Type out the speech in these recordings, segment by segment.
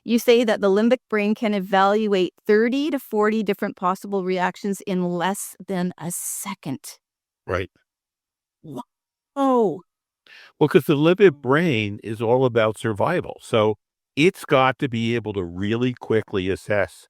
you say that the limbic brain can evaluate 30 to 40 different possible reactions in less than a second. Right. Oh, Well, because the limbic brain is all about survival. So it's got to be able to really quickly assess,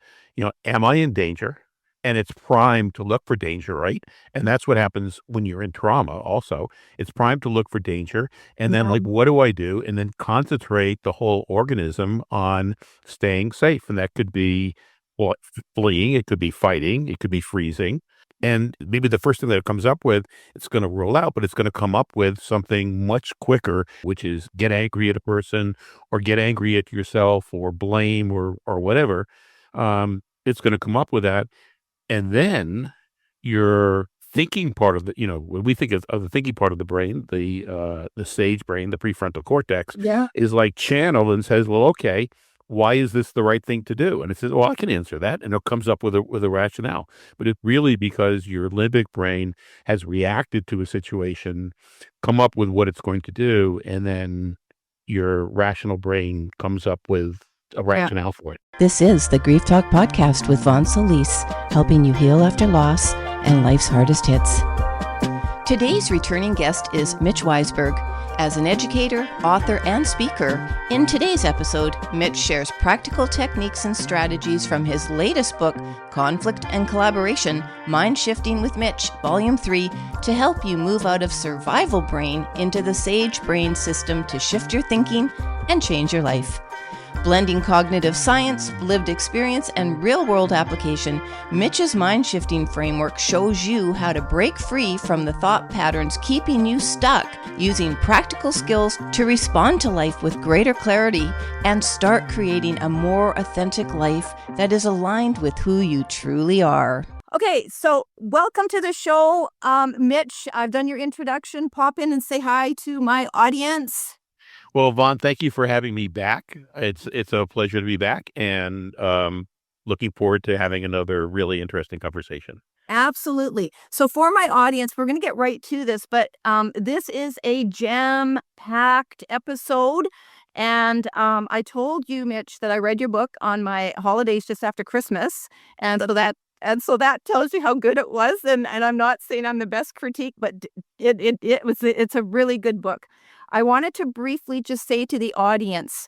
am I in danger? And it's primed to look for danger, right? And that's what happens when you're in trauma also. It's primed to look for danger. And then, yeah. like, what do I do? And then concentrate the whole organism on staying safe. And that could be, well, fleeing, it could be fighting, it could be freezing. And maybe the first thing that it comes up with, it's going to rule out, but it's going to come up with something much quicker, which is get angry at a person or get angry at yourself or blame or whatever. It's going to come up with that. And then your thinking part of when we think of the thinking part of the brain, the sage brain, the prefrontal cortex Yeah. is like channeled and says, well, okay, why is this the right thing to do? And it says, well, I can answer that. And it comes up with a rationale. But it's really because your limbic brain has reacted to a situation, come up with what it's going to do, and then your rational brain comes up with a rationale for it. This is the Grief Talk Podcast with Vaughn Solis, helping you heal after loss and life's hardest hits. Today's returning guest is Mitch Weisburgh. As an educator, author, and speaker, in today's episode, Mitch shares practical techniques and strategies from his latest book, Conflict and Collaboration, MindShifting with Mitch, Volume 3, to help you move out of survival brain into the sage brain system to shift your thinking and change your life. Blending cognitive science, lived experience, and real-world application, Mitch's mind-shifting framework shows you how to break free from the thought patterns keeping you stuck, using practical skills to respond to life with greater clarity and start creating a more authentic life that is aligned with who you truly are. Okay, so welcome to the show. Mitch, I've done your introduction. Pop in and say hi to my audience. Well, Vaughn, thank you for having me back. It's a pleasure to be back, and looking forward to having another really interesting conversation. Absolutely. So for my audience, we're going to get right to this, but this is a jam-packed episode. And I told you, Mitch, that I read your book on my holidays just after Christmas. So that tells you how good it was. And I'm not saying I'm the best critique, but it's a really good book. I wanted to briefly just say to the audience,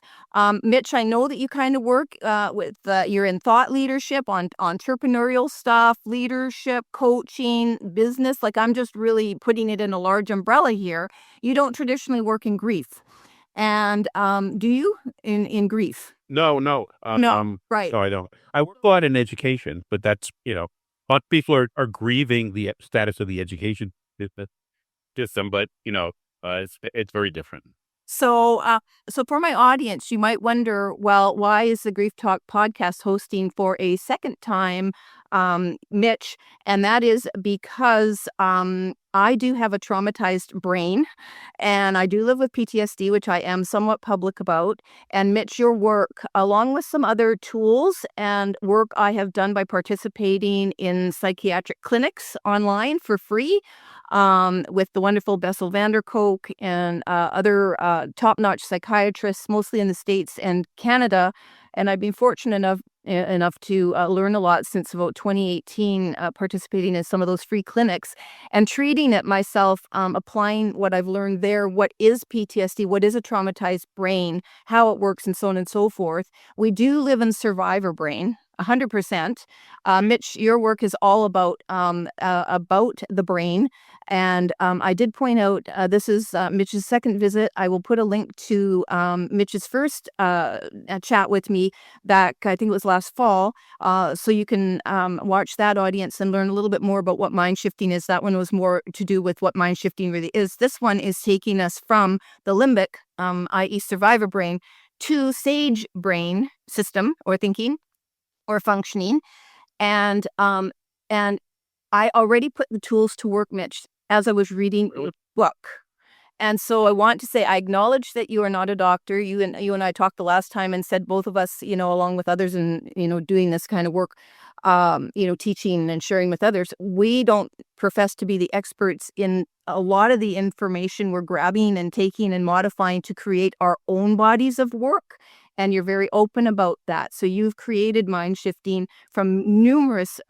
Mitch, I know that you kind of work you're in thought leadership, on entrepreneurial stuff, leadership, coaching, business. Like, I'm just really putting it in a large umbrella here. You don't traditionally work in grief. And do you in grief? No. Right. No, I don't. I work a lot in education, but that's, a lot of people are grieving the status of the education system, but, it's very different. So for my audience, you might wonder, well, why is the Grief Talk podcast hosting for a second time, Mitch? And that is because I do have a traumatized brain, and I do live with PTSD, which I am somewhat public about. And Mitch, your work, along with some other tools and work I have done by participating in psychiatric clinics online for free, with the wonderful Bessel van der Kolk and other top-notch psychiatrists, mostly in the States and Canada. And I've been fortunate enough to learn a lot since about 2018, participating in some of those free clinics and treating it myself, applying what I've learned there. What is PTSD? What is a traumatized brain? How it works, and so on and so forth. We do live in survivor brain. 100%. Mitch, your work is all about the brain. And I did point out, this is Mitch's second visit. I will put a link to Mitch's first chat with me back, I think it was last fall. So you can watch that, audience, and learn a little bit more about what mind shifting is. That one was more to do with what mind shifting really is. This one is taking us from the limbic, i.e. survivor brain, to sage brain system or thinking or functioning. And I already put the tools to work, Mitch, as I was reading the book. And so I want to say, I acknowledge that you are not a doctor. You and I talked the last time and said both of us, along with others and, doing this kind of work, teaching and sharing with others, we don't profess to be the experts in a lot of the information we're grabbing and taking and modifying to create our own bodies of work and you're very open about that. So you've created mind shifting from numerous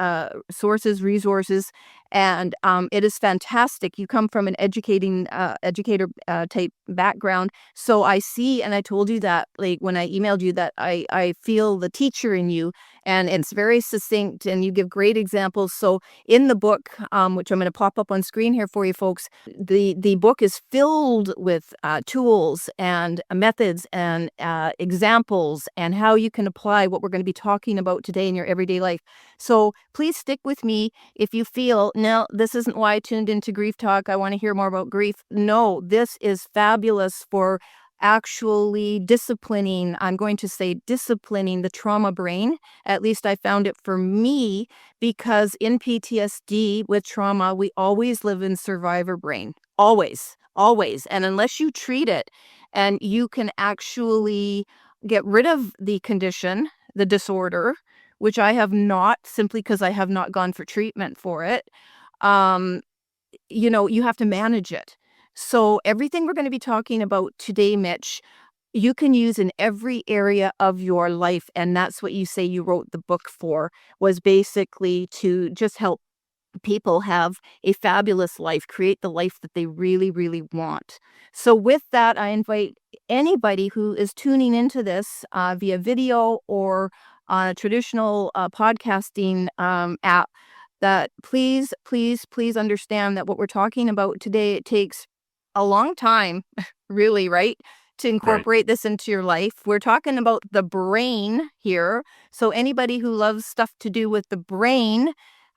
sources, resources, and it is fantastic. You come from an educator type background, so I see, and I told you that, like when I emailed you, that I feel the teacher in you, and it's very succinct, and you give great examples. So in the book, which I'm going to pop up on screen here for you folks, the book is filled with tools and methods and examples and how you can apply what we're going to be talking about today in your everyday life. So please stick with me if you feel, no, this isn't why I tuned into Grief Talk. I want to hear more about grief. No, this is fabulous for actually disciplining, I'm going to say disciplining the trauma brain. At least I found it for me, because in PTSD with trauma, we always live in survivor brain. Always, always. And unless you treat it and you can actually get rid of the condition, the disorder, which I have not, simply because I have not gone for treatment for it, you have to manage it. So everything we're going to be talking about today, Mitch, you can use in every area of your life. And that's what you say you wrote the book for, was basically to just help people have a fabulous life, create the life that they really, really want. So with that, I invite anybody who is tuning into this via video or on a traditional podcasting app, that please, please, please understand that what we're talking about today, it takes a long time, really, right, to Right. incorporate this into your life. We're talking about the brain here. So anybody who loves stuff to do with the brain,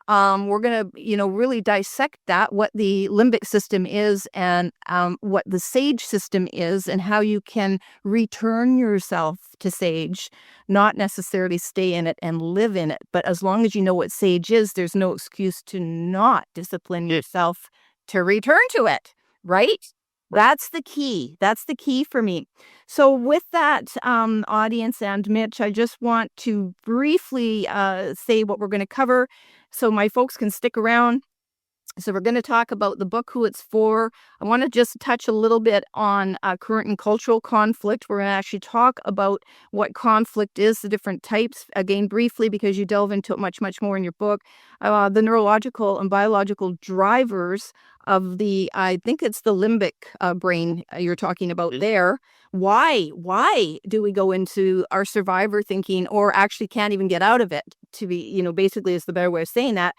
we're going to, really dissect that, what the limbic system is, and what the sage system is, and how you can return yourself to sage, not necessarily stay in it and live in it. But as long as you know what sage is, there's no excuse to not discipline yourself to return to it, right? That's the key. That's the key for me. So with that, audience and Mitch, I just want to briefly say what we're going to cover so my folks can stick around. So we're going to talk about the book, who it's for. I want to just touch a little bit on current and cultural conflict. We're going to actually talk about what conflict is, the different types, again, briefly, because you delve into it much, much more in your book. The neurological and biological drivers of I think it's the limbic brain you're talking about there. Why do we go into our survivor thinking, or actually can't even get out of it, to be, basically is the better way of saying that.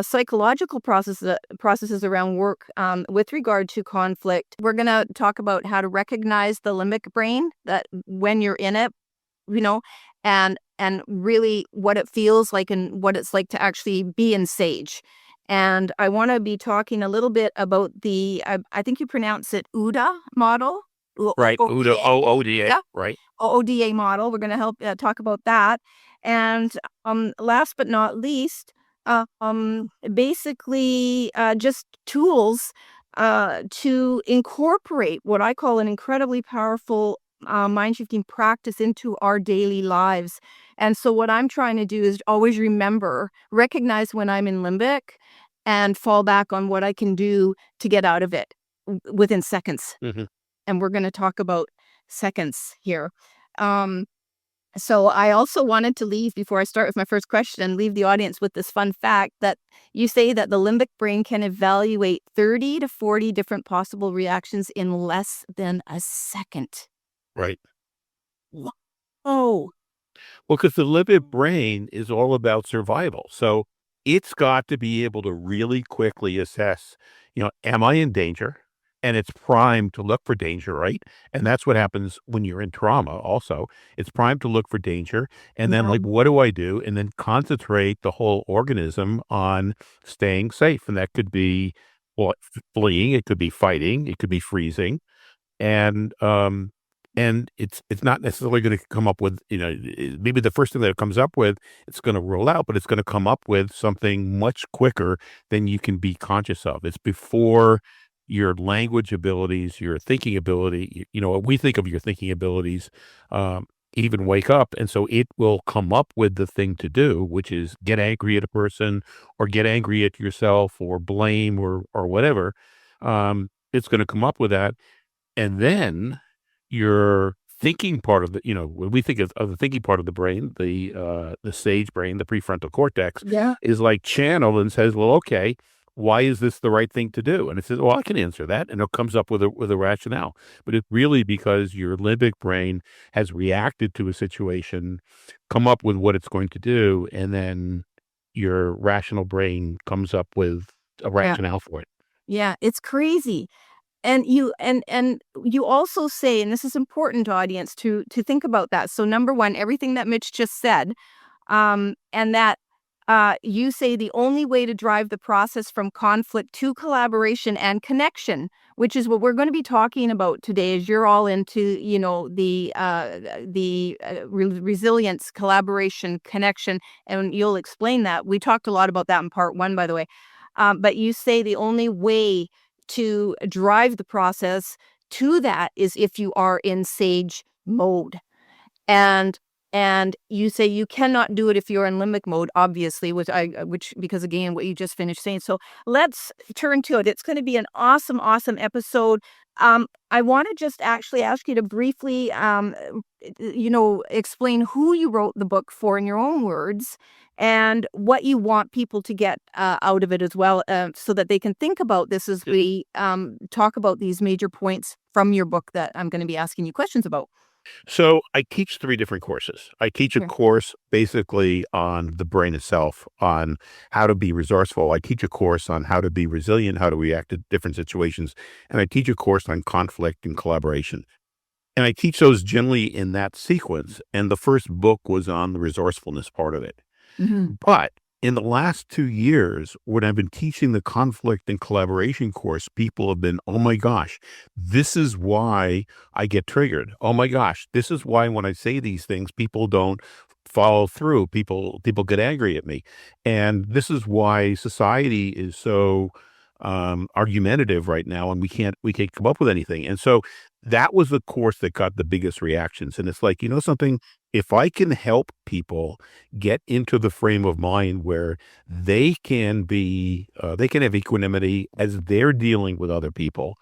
Psychological processes around work with regard to conflict. We're going to talk about how to recognize the limbic brain, that when you're in it, and really what it feels like and what it's like to actually be in sage. And I want to be talking a little bit about I think you pronounce it OODA model. Right. OODA, OODA, Yeah. right? OODA model. We're going to help talk about that. And last but not least, basically just tools to incorporate what I call an incredibly powerful mind shifting practice into our daily lives. And so what I'm trying to do is always recognize when I'm in limbic, and fall back on what I can do to get out of it within seconds. Mm-hmm. And we're going to talk about seconds here. So I also wanted to leave, before I start with my first question, leave the audience with this fun fact that you say that the limbic brain can evaluate 30 to 40 different possible reactions in less than a second. Right. Oh, Well, because the limbic brain is all about survival. So it's got to be able to really quickly assess, am I in danger? And it's primed to look for danger, right? And that's what happens when you're in trauma also. It's primed to look for danger. And then, like, what do I do? And then concentrate the whole organism on staying safe. And that could be, well, fleeing. It could be fighting. It could be freezing. And it's not necessarily going to come up with, maybe the first thing that it comes up with, it's going to roll out, but it's going to come up with something much quicker than you can be conscious of. It's before your language abilities, your thinking ability, we think of your thinking abilities, even wake up. And so it will come up with the thing to do, which is get angry at a person or get angry at yourself or blame or whatever. It's going to come up with that. And then your thinking part of when we think of the thinking part of the brain, the sage brain, the prefrontal cortex Yeah. is like channeled and says, well, okay, why is this the right thing to do? And it says, well, I can answer that. And it comes up with a rationale. But it's really because your limbic brain has reacted to a situation, come up with what it's going to do, and then your rational brain comes up with a Yeah. rationale for it. Yeah. It's crazy. And you also say, and this is important, audience, to think about that. So number one, everything that Mitch just said, and that you say the only way to drive the process from conflict to collaboration and connection, which is what we're going to be talking about today, as you're all into, resilience, collaboration, connection, and you'll explain that. We talked a lot about that in part one, by the way. But you say the only way to drive the process to that is if you are in sage mode. And and you say you cannot do it if you're in limbic mode, obviously, which because again, what you just finished saying. So let's turn to it. It's going to be an awesome, awesome episode. I want to just actually ask you to briefly, explain who you wrote the book for in your own words, and what you want people to get out of it as well, so that they can think about this as we talk about these major points from your book that I'm going to be asking you questions about. So I teach 3 different courses. I teach a Okay. course basically on the brain itself, on how to be resourceful. I teach a course on how to be resilient, how to react to different situations, and I teach a course on conflict and collaboration. And I teach those generally in that sequence, and the first book was on the resourcefulness part of it. Hmm. But in the last 2 years, when I've been teaching the conflict and collaboration course, people have been, "Oh my gosh, this is why I get triggered. Oh my gosh, this is why when I say these things, people don't follow through. People get angry at me. And this is why society is so argumentative right now, and we can't come up with anything." And so that was the course that got the biggest reactions. And it's like, you know something, if I can help people get into the frame of mind where they can have equanimity as they're dealing with other people,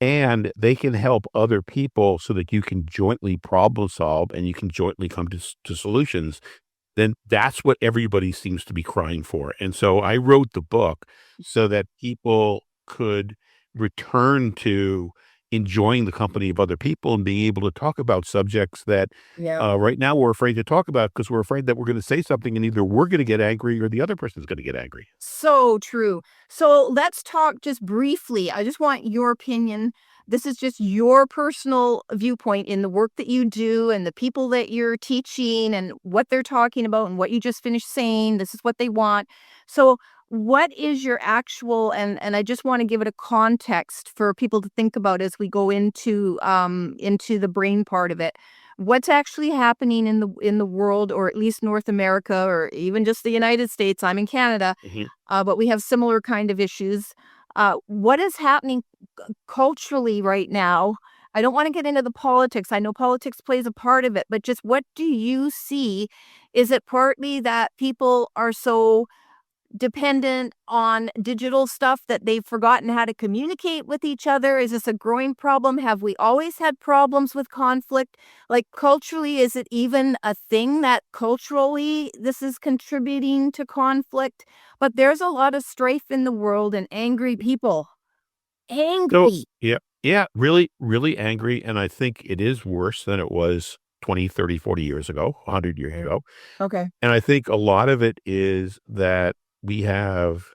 and they can help other people so that you can jointly problem solve and you can jointly come to solutions, then that's what everybody seems to be crying for. And so I wrote the book so that people could return to enjoying the company of other people and being able to talk about subjects that Yeah. right now we're afraid to talk about because we're afraid that we're going to say something and either we're going to get angry or the other person's going to get angry. So true. So let's talk just briefly. I just want your opinion. This is just your personal viewpoint in the work that you do and the people that you're teaching and what they're talking about and what you just finished saying. This is what they want. So what is your actual, and I just want to give it a context for people to think about as we go into the brain part of it. What's actually happening in the world, or at least North America, or even just the United States? I'm in Canada, Mhm. but we have similar kind of issues. What is happening culturally right now? I don't want to get into the politics. I know politics plays a part of it, but just what do you see? Is it partly that people are so dependent on digital stuff that they've forgotten how to communicate with each other? Is this a growing problem? Have we always had problems with conflict? Like culturally, is it even a thing that culturally this is contributing to conflict? But there's a lot of strife in the world and angry people. So, Angry. yeah, yeah, really, really angry. And I think it is worse than it was 20, 30, 40 years ago, 100 years Mm. ago. Okay. And I think a lot of it is that we have,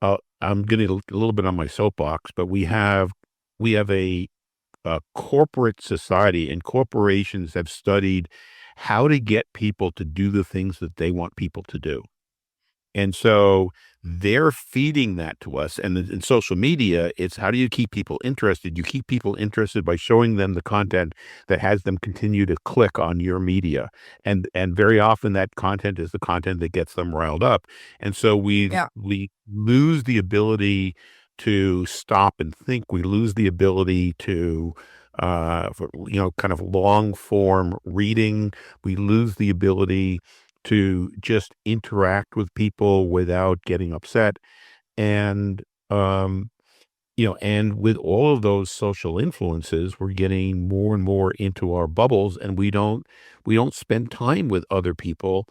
I'm getting a little bit on my soapbox, but we have a corporate society, and corporations have studied how to get people to do the things that they want people to do. And so they're feeding that to us. And in social media, it's how do you keep people interested? You keep people interested by showing them the content that has them continue to click on your media. And very often that content is the content that gets them riled up. And so we Yeah. we lose the ability to stop and think. We lose the ability to kind of long form reading. We lose the ability to just interact with people without getting upset. And, and with all of those social influences, we're getting more and more into our bubbles, and we don't spend time with other people.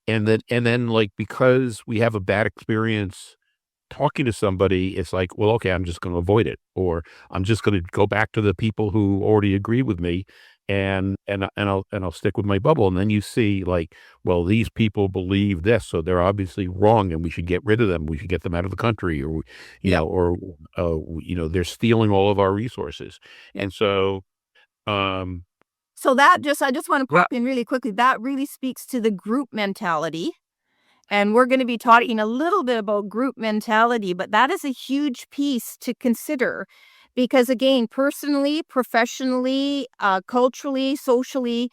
And then like, because we have a bad experience talking to somebody, it's like, well, okay, I'm just going to avoid it, or I'm just going to go back to the people who already agree with me, and I'll stick with my bubble. And then you see, like, well, these people believe this, so they're obviously wrong, and we should get rid of them. We should get them out of the country, or Yeah. they're stealing all of our resources, and so um, So I just want to pop in really quickly. That really speaks to the group mentality. And we're going to be talking a little bit about group mentality, but that is a huge piece to consider because, again, personally, professionally, culturally, socially,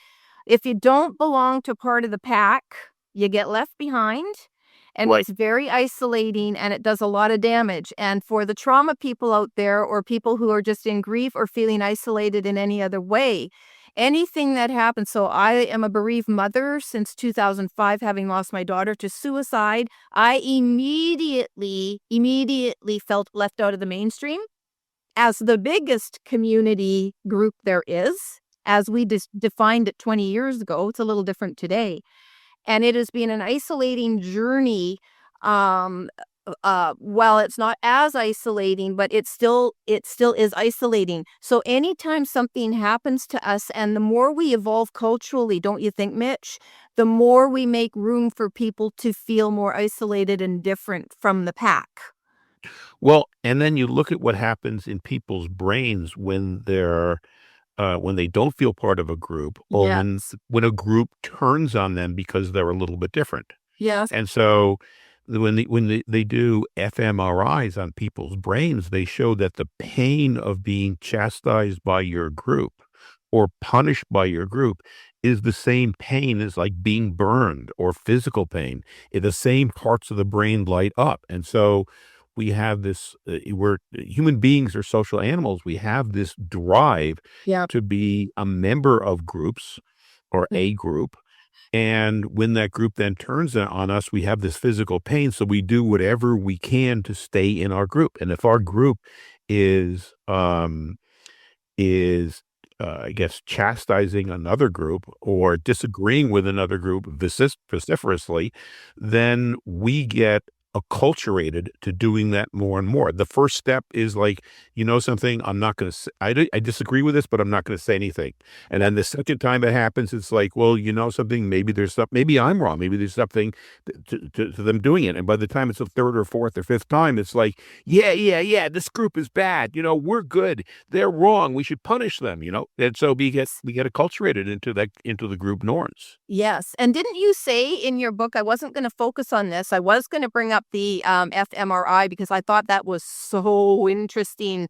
if you don't belong to part of the pack, you get left behind. And right. it's very isolating and it does a lot of damage. And for the trauma people out there or people who are just in grief or feeling isolated in any other way, anything that happens. So I am a bereaved mother since 2005, having lost my daughter to suicide. I immediately felt left out of the mainstream as the biggest community group there is, as we defined it 20 years ago. It's a little different today. And it has been an isolating journey. Um, well, it's not as isolating, but it still is isolating. So anytime something happens to us, and the more we evolve culturally, don't you think, Mitch? The more we make room for people to feel more isolated and different from the pack. Well, and then you look at what happens in people's brains when they don't feel part of a group, or when Yes. when a group turns on them because they're a little bit different. Yes. And so when they do fMRIs on people's brains, they show that the pain of being chastised by your group or punished by your group is the same pain as like being burned or physical pain. The same parts of the brain light up. And so we have this, we're human beings are social animals. We have this drive Yeah. to be a member of groups or a group. And when that group then turns on us, we have this physical pain. So we do whatever we can to stay in our group. And if our group is, is I guess, chastising another group or disagreeing with another group vociferously, then we get acculturated to doing that more and more. The first step is like, something, I'm not going to, I disagree with this, but I'm not going to say anything. And then the second time it happens, it's like, well, something, maybe I'm wrong. Maybe there's something to them doing it. And by the time it's the third or fourth or fifth time, it's like, yeah, this group is bad. We're good. They're wrong. We should punish them, And so we get acculturated into the group norms. Yes. And didn't you say in your book, I wasn't going to focus on this. I was going to bring up the fMRI because I thought that was so interesting.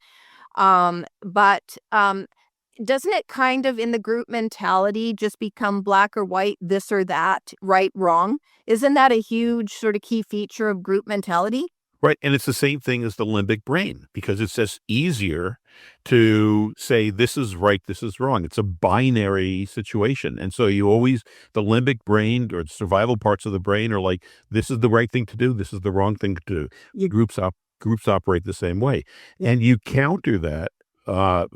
But doesn't it kind of in the group mentality just become black or white, this or that, right, wrong? Isn't that a huge sort of key feature of group mentality? Right, and it's the same thing as the limbic brain because it's just easier to say this is right, this is wrong. It's a binary situation, and so the limbic brain or the survival parts of the brain are like, this is the right thing to do, this is the wrong thing to do. You, Groups operate the same way, and you counter that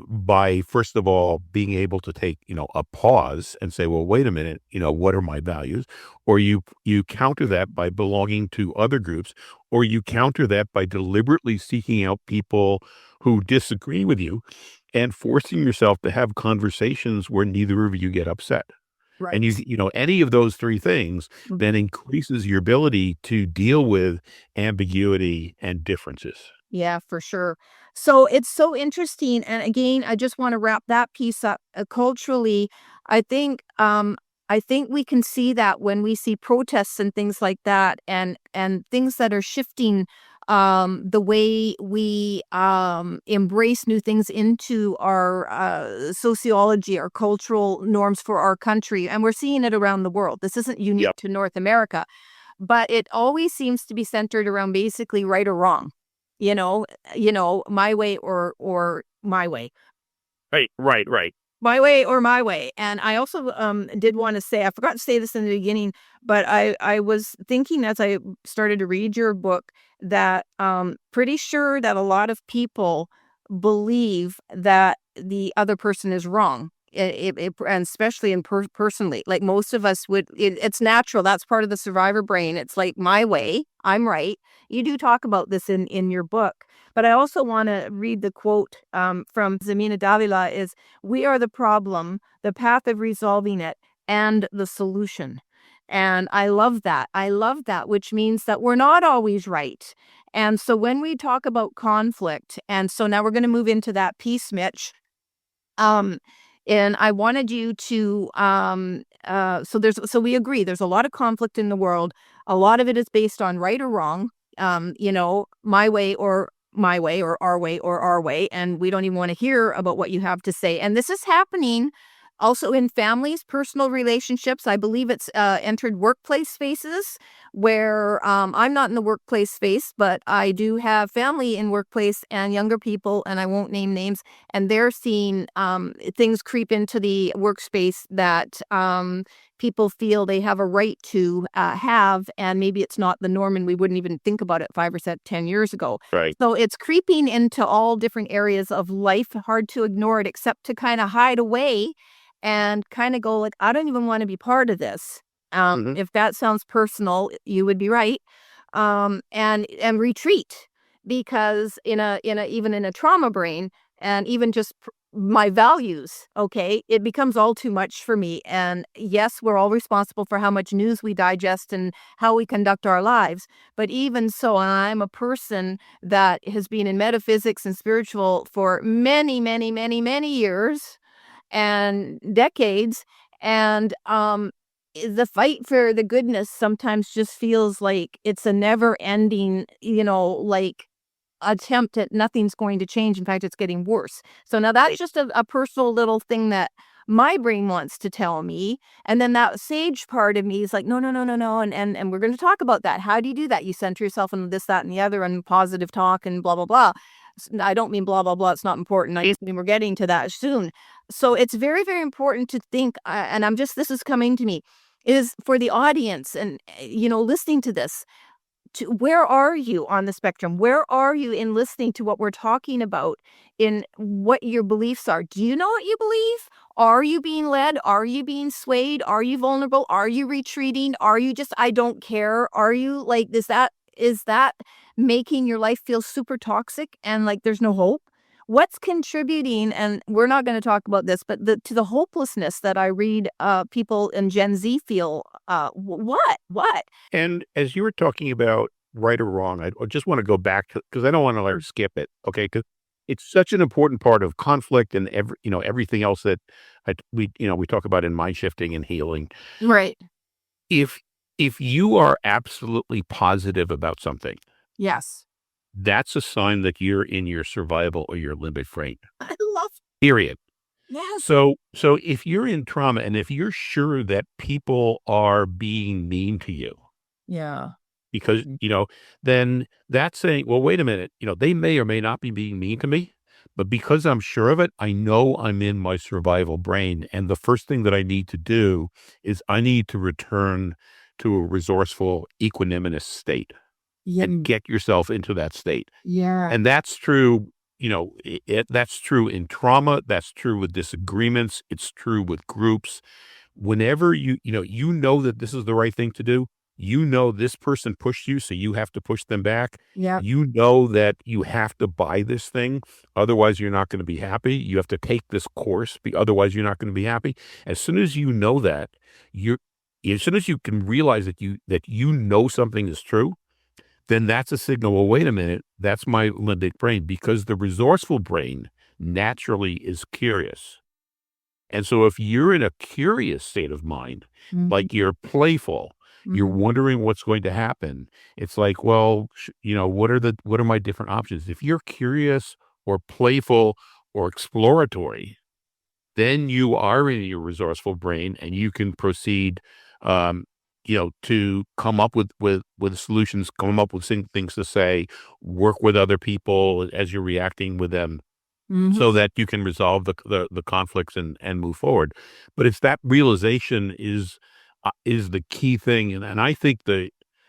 by first of all being able to take a pause and say, well, wait a minute, what are my values? Or you counter that by belonging to other groups, or you counter that by deliberately seeking out people who disagree with you and forcing yourself to have conversations where neither of you get upset. And right. any of those three things then increases your ability to deal with ambiguity and differences. Yeah, for sure. So it's so interesting. And again, I just want to wrap that piece up culturally. I think I think we can see that when we see protests and things like that and things that are shifting the way we embrace new things into our sociology, our cultural norms for our country. And we're seeing it around the world. This isn't unique Yep. to North America, but it always seems to be centered around basically right or wrong. My way or my way. Right. My way or my way. And I also did want to say, I forgot to say this in the beginning, But I was thinking as I started to read your book that pretty sure that a lot of people believe that the other person is wrong. And especially personally, like most of us would, it's natural. That's part of the survivor brain. It's like my way, I'm right. You do talk about this in your book, but I also want to read the quote from Zamina Davila is, "We are the problem, the path of resolving it, and the solution." And I love that. I love that, which means that we're not always right. And so when we talk about conflict, and so now we're going to move into that piece, Mitch. Um, and I wanted you to so we agree there's a lot of conflict in the world. A lot of it is based on right or wrong. My way or my way or our way, and we don't even want to hear about what you have to say. And this is happening also in families, personal relationships. I believe it's entered workplace spaces where I'm not in the workplace space, but I do have family in workplace and younger people, and I won't name names, and they're seeing things creep into the workspace that people feel they have a right to have, and maybe it's not the norm and we wouldn't even think about it 5 or 10 years ago. Right. So it's creeping into all different areas of life. Hard to ignore it except to kind of hide away and kind of go like, I don't even want to be part of this. Mhm. If that sounds personal, you would be right. And retreat, because even in a trauma brain, and even just my values, okay, it becomes all too much for me. And yes, we're all responsible for how much news we digest and how we conduct our lives. But even so, I'm a person that has been in metaphysics and spiritual for many, many, many, many years and decades. And the fight for the goodness sometimes just feels like it's a never ending, like attempt at nothing's going to change. In fact, it's getting worse. So now that's just a personal little thing that my brain wants to tell me. And then that sage part of me is like, no, no, no, no, no. And we're going to talk about that. How do you do that? You center yourself on this, that, and the other, and positive talk and blah, blah, blah. I don't mean blah, blah, blah. It's not important. I mean, we're getting to that soon. So it's very, very important to think, and this is coming to me, is for the audience and, listening to this, where are you on the spectrum? Where are you in listening to what we're talking about, in what your beliefs are? Do you know what you believe? Are you being led? Are you being swayed? Are you vulnerable? Are you retreating? Are you just, I don't care? Are you like, is that making your life feel super toxic and like there's no hope? What's contributing, and we're not going to talk about this, but to the hopelessness that I read people in Gen Z feel, what? And as you were talking about right or wrong, I just want to go back to, because I don't want to like skip it, okay? Because it's such an important part of conflict and everything else that we talk about in mind shifting and healing. Right. If you are absolutely positive about something, Yes. that's a sign that you're in your survival or your limbic brain. I love. Period. Yes. So if you're in trauma and if you're sure that people are being mean to you, Yeah. because, then that's saying, well, wait a minute, they may or may not be being mean to me, but because I'm sure of it, I know I'm in my survival brain. And the first thing that I need to do is I need to return to a resourceful, equanimous state and get yourself into that state. Yeah. And that's true. That's true in trauma. That's true with disagreements. It's true with groups. Whenever you know that this is the right thing to do, this person pushed you, so you have to push them back. Yeah. You know that you have to buy this thing. Otherwise, you're not going to be happy. You have to take this course. Otherwise, you're not going to be happy. As soon as you know that, as soon as you can realize that you know something is true, then that's a signal. Well, wait a minute. That's my limbic brain, because the resourceful brain naturally is curious. And so if you're in a curious state of mind, like you're playful, you're wondering what's going to happen. It's like, well, what are my different options? If you're curious or playful or exploratory, then you are in your resourceful brain and you can proceed, to come up with solutions, come up with things to say, work with other people as you're reacting with them, so that you can resolve the conflicts and move forward. But it's that realization is is the key thing. And I think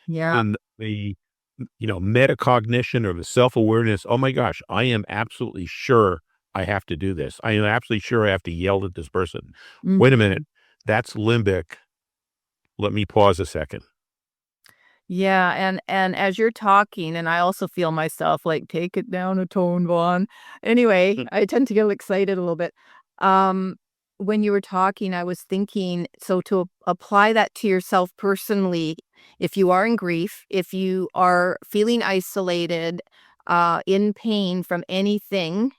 Yeah. and the, metacognition or the self-awareness, oh my gosh, I am absolutely sure I have to do this. I am absolutely sure I have to yell at this person. Wait a minute. That's limbic. Let me pause a second. Yeah, and as you're talking, and I also feel myself like, "Take it down a tone, Vaughn." Anyway, Mm. I tend to get excited a little bit. Um, when you were talking, I was thinking, so to apply that to yourself personally, if you are in grief, if you are feeling isolated, in pain from anything,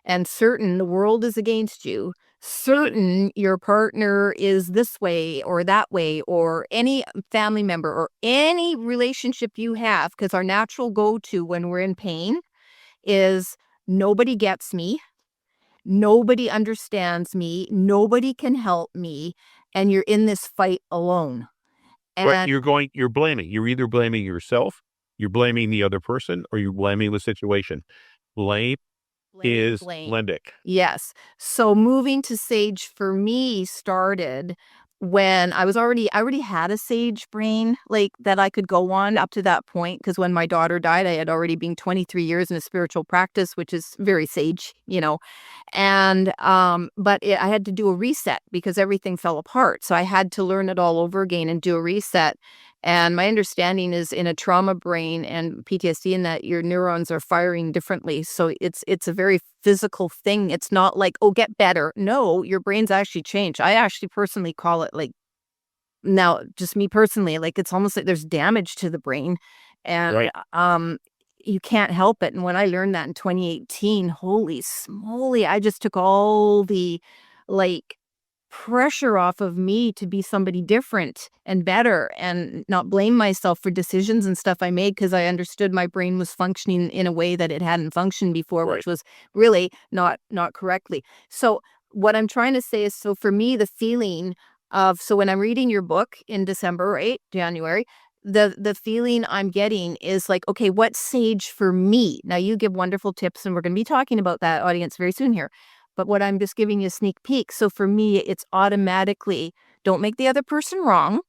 and certain the world is against you, certain your partner is this way or that way, or any family member or any relationship you have, because our natural go-to when we're in pain is nobody gets me, nobody understands me, nobody can help me, and you're in this fight alone. But And you're blaming. You're either blaming yourself, you're blaming the other person, or you're blaming the situation. Blame blame, is blame. limbic. Yes. So moving to sage for me started when I already had a sage brain like that I could go on up to that point, because when my daughter died, I had already been 23 years in a spiritual practice, which is very sage, And but I had to do a reset because everything fell apart. So I had to learn it all over again and do a reset. And my understanding is in a trauma brain and PTSD in that your neurons are firing differently. So it's a very physical thing. It's not like, oh, get better. No, your brain's actually changed. I actually personally call it like now, just me personally, like it's almost like there's damage to the brain. And Right. you can't help it. And when I learned that in 2018, holy smoly, I just took all the like pressure off of me to be somebody different and better and not blame myself for decisions and stuff I made, because I understood my brain was functioning in a way that it hadn't functioned before, Right. which was really not correctly. So what I'm trying to say is, so for me, the feeling of, so when I'm reading your book in December, right, January, the feeling I'm getting is like, okay, what's sage for me? Now you give wonderful tips, and we're going to be talking about that, audience, very soon here. But what I'm just giving you a sneak peek. So for me, it's automatically don't make the other person wrong.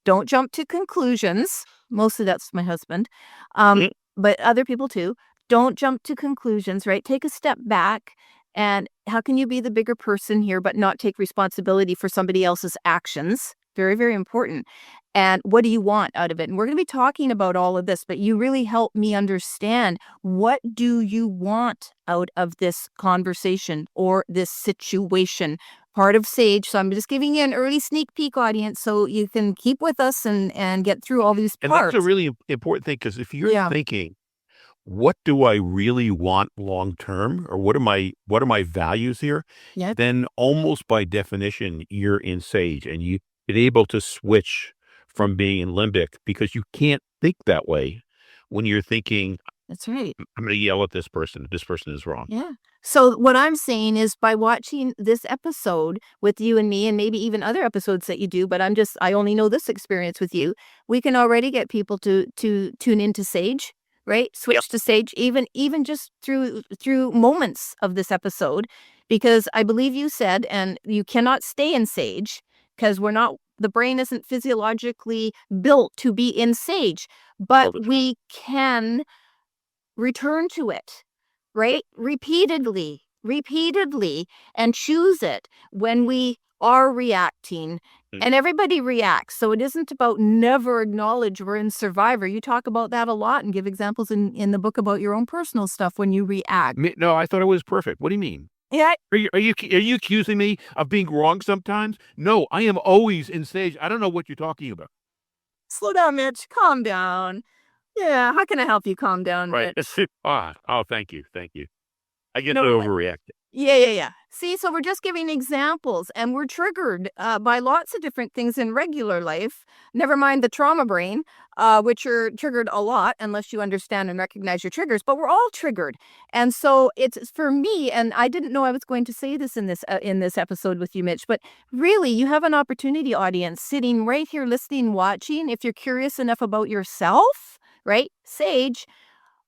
Don't jump to conclusions. Mostly that's my husband, Mm. but other people too. Don't jump to conclusions, right? Take a step back. And how can you be the bigger person here, but not take responsibility for somebody else's actions? Very, very important. And what do you want out of it? And we're going to be talking about all of this, but you really help me understand, what do you want out of this conversation or this situation? Part of sage. So I'm just giving you an early sneak peek, audience, so you can keep with us and get through all these And that's a parts. really important thing, because if you're Yeah. thinking, what do I really want long term, or what are my values here? Yeah. Then almost by definition, you're in sage, and you get able to switch from being in limbic, because you can't think that way when you're thinking, That's right. I'm going to yell at this person. This person is wrong. Yeah. So what I'm saying is, by watching this episode with you and me, and maybe even other episodes that you do, but I only know this experience with you, we can already get people to tune into sage, right? Yep. Switch to sage, even just through moments of this episode, because I believe you said, and you cannot stay in sage because the brain isn't physiologically built to be in sage, but All the time. we can return to it, right? Repeatedly, and choose it when we are reacting. Mm. And everybody reacts. So it isn't about never acknowledge we're in survivor. You talk about that a lot and give examples in the book about your own personal stuff when you react. No, I thought it was perfect. What do you mean? Yeah. Are you accusing me of being wrong sometimes? No, I am always in stage. I don't know what you're talking about. Slow down, Mitch. Calm down. Yeah. How can I help you calm down, Right. Mitch? Oh, thank you. Thank you. I get to No, overreact. yeah. See, so we're just giving examples, and we're triggered by lots of different things in regular life. Never mind the trauma brain, which are triggered a lot unless you understand and recognize your triggers. But we're all triggered, and so it's for me. And I didn't know I was going to say this in this episode with you, Mitch. But really, you have an opportunity, audience, sitting right here, listening, watching. If you're curious enough about yourself, right, Sage.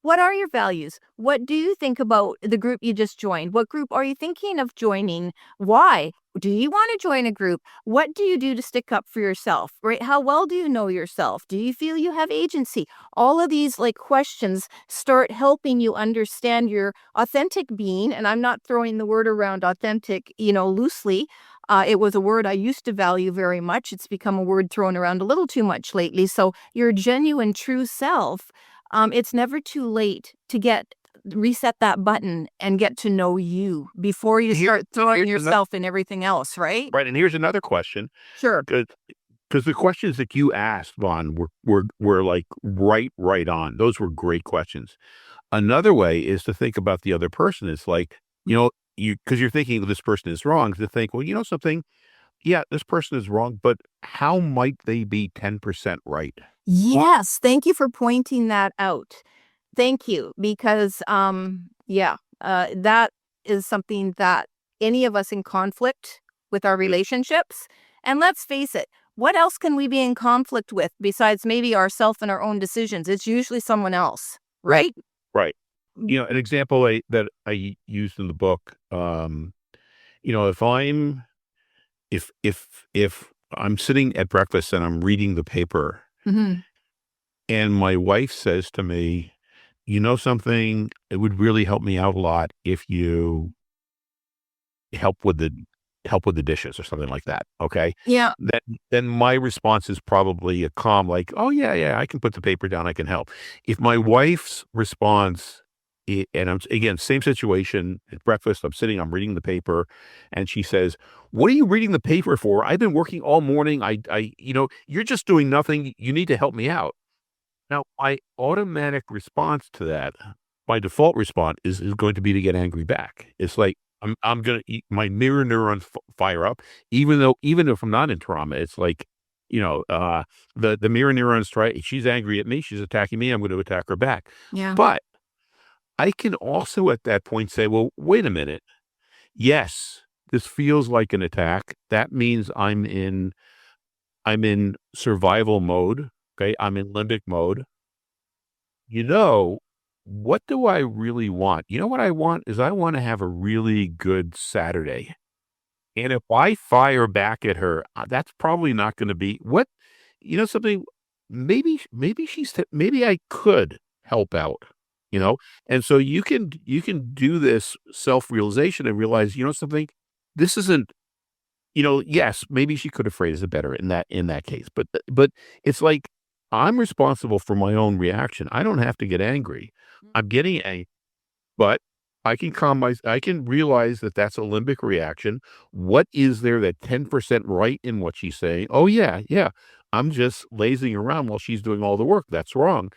What are your values? What do you think about the group you just joined? What group are you thinking of joining? Why? Do you want to join a group? What do you do to stick up for yourself, right? How well do you know yourself? Do you feel you have agency? All of these like questions start helping you understand your authentic being. And I'm not throwing the word around authentic, loosely. It was a word I used to value very much. It's become a word thrown around a little too much lately. So your genuine, true self, it's never too late to reset that button and get to know you before you Here, start throwing here's another, yourself in everything else, right? right, and here's another question, Sure. because the questions that you asked, Vaughn, were like right on. Those were great questions. Another way is to think about the other person. It's like, because you're thinking this person is wrong, to think, well, you know something? Yeah, this person is wrong, but how might they be 10% right? Yes, thank you for pointing that out. Thank you, because that is something that any of us in conflict with our relationships, and let's face it, what else can we be in conflict with besides maybe ourself and our own decisions? It's usually someone else, right? Right. An example that I used in the book, if if I'm sitting at breakfast and I'm reading the paper Mhm. and my wife says to me, you know something, it would really help me out a lot if you help with the help with the dishes or something like that. Okay. Yeah. Then then my response is probably a calm, like, oh yeah, I can put the paper down, I can help. If my wife's response and I'm again, same situation at breakfast, I'm reading the paper, and she says, what are you reading the paper for? I've been working all morning. You're just doing nothing. You need to help me out. Now, my automatic response to that, my default response is going to be to get angry back. It's like I'm gonna my mirror neurons fire up, even if I'm not in trauma. It's like, the mirror neurons try. She's angry at me. She's attacking me. I'm going to attack her back. Yeah. But I can also at that point say, well, wait a minute. Yes, this feels like an attack. That means I'm in survival mode. Okay, I'm in limbic mode. You know, what do I really want? You know what I want is I want to have a really good Saturday. And if I fire back at her, that's probably not going to be what, something, maybe I could help out, you know? And so you can do this self-realization and realize, something, this isn't, yes, maybe she could have phrased it better in that case, but it's like I'm responsible for my own reaction. I don't have to get angry. I'm getting angry, but I can realize that that's a limbic reaction. What is there that 10% right in what she's saying? Oh yeah. I'm just lazing around while she's doing all the work. That's wrong.